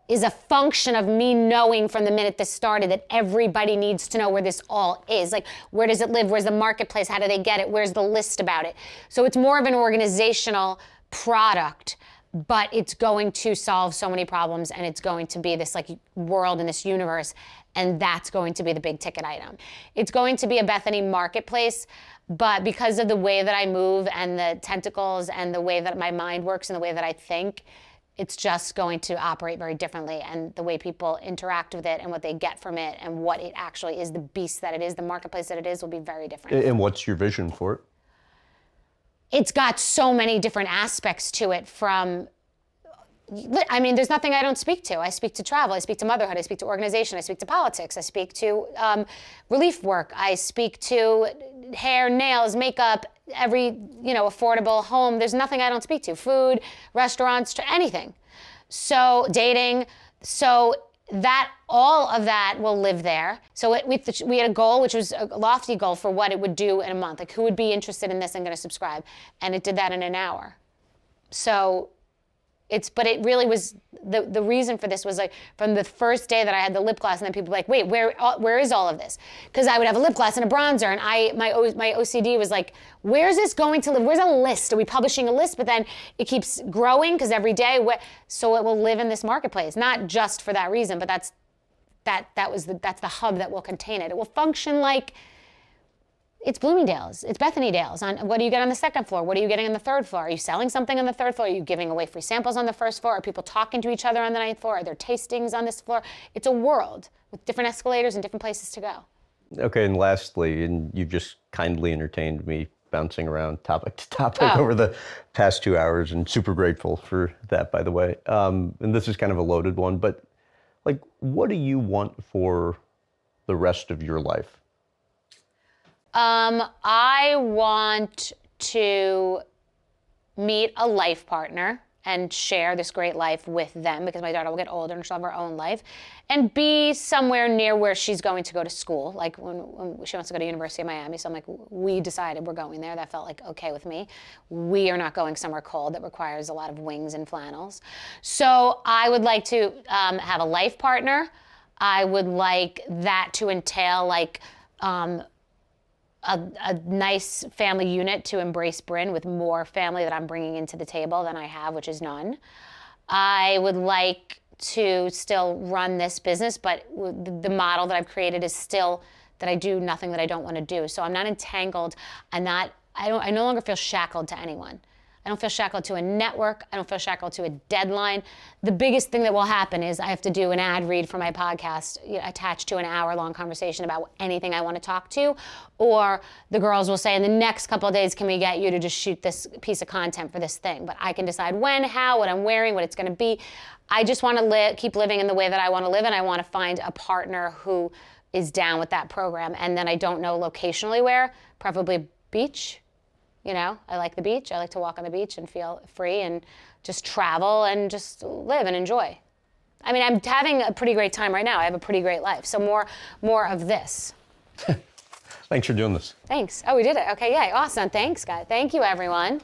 is a function of me knowing from the minute this started that everybody needs to know where this all is. Like, where does it live? Where's the marketplace? How do they get it? Where's the list about it? So it's more of an organizational product, but it's going to solve so many problems, and it's going to be this like world and this universe, and that's going to be the big ticket item. It's going to be a Bethenny marketplace, but because of the way that I move and the tentacles and the way that my mind works and the way that I think, it's just going to operate very differently, and the way people interact with it and what they get from it and what it actually is, the beast that it is, the marketplace that it is, will be very different. And what's your vision for it? It's got so many different aspects to it. There's nothing I don't speak to. I speak to travel, I speak to motherhood, I speak to organization, I speak to politics, I speak to relief work, I speak to hair, nails, makeup, every affordable home. There's nothing I don't speak to. Food, restaurants, anything. So dating, so that all of that will live there. So we had a goal, which was a lofty goal for what it would do in a month. Like, who would be interested in this and going to subscribe? And it did that in an hour. So but it really was, the reason for this was like from the first day that I had the lip gloss, and then people were like, wait, where is all of this? Because I would have a lip gloss and a bronzer, and my OCD was like, where's this going to live? Where's a list? Are we publishing a list? But then it keeps growing because every day, so it will live in this marketplace, not just for that reason, but that's that's the hub that will contain it. It will function like it's Bloomingdale's, it's Bethenny Dale's. What do you get on the second floor? What are you getting on the third floor? Are you selling something on the third floor? Are you giving away free samples on the first floor? Are people talking to each other on the ninth floor? Are there tastings on this floor? It's a world with different escalators and different places to go. Okay, and lastly, and you've just kindly entertained me bouncing around topic to topic over the past 2 hours, and super grateful for that, by the way. And this is kind of a loaded one, but like, what do you want for the rest of your life? I want to meet a life partner and share this great life with them, because my daughter will get older and she'll have her own life, and be somewhere near where she's going to go to school. Like when she wants to go to University of Miami, so I'm like, we decided we're going there. That felt like okay with me. We are not going somewhere cold that requires a lot of wings and flannels. So I would like to have a life partner. I would like that to entail like a nice family unit to embrace Bryn, with more family that I'm bringing into the table than I have, which is none. I would like to still run this business, but the model that I've created is still that I do nothing that I don't want to do. So I'm not entangled. I no longer feel shackled to anyone. I don't feel shackled to a network. I don't feel shackled to a deadline. The biggest thing that will happen is I have to do an ad read for my podcast attached to an hour-long conversation about anything I want to talk to. Or the girls will say, in the next couple of days, can we get you to just shoot this piece of content for this thing? But I can decide when, how, what I'm wearing, what it's going to be. I just want to keep living in the way that I want to live, and I want to find a partner who is down with that program. And then I don't know locationally where, preferably beach. You know, I like the beach. I like to walk on the beach and feel free and just travel and just live and enjoy. I mean, I'm having a pretty great time right now. I have a pretty great life. So more of this. Thanks for doing this. Thanks. Oh, we did it. Okay, yeah, awesome. Thanks, guys. Thank you, everyone.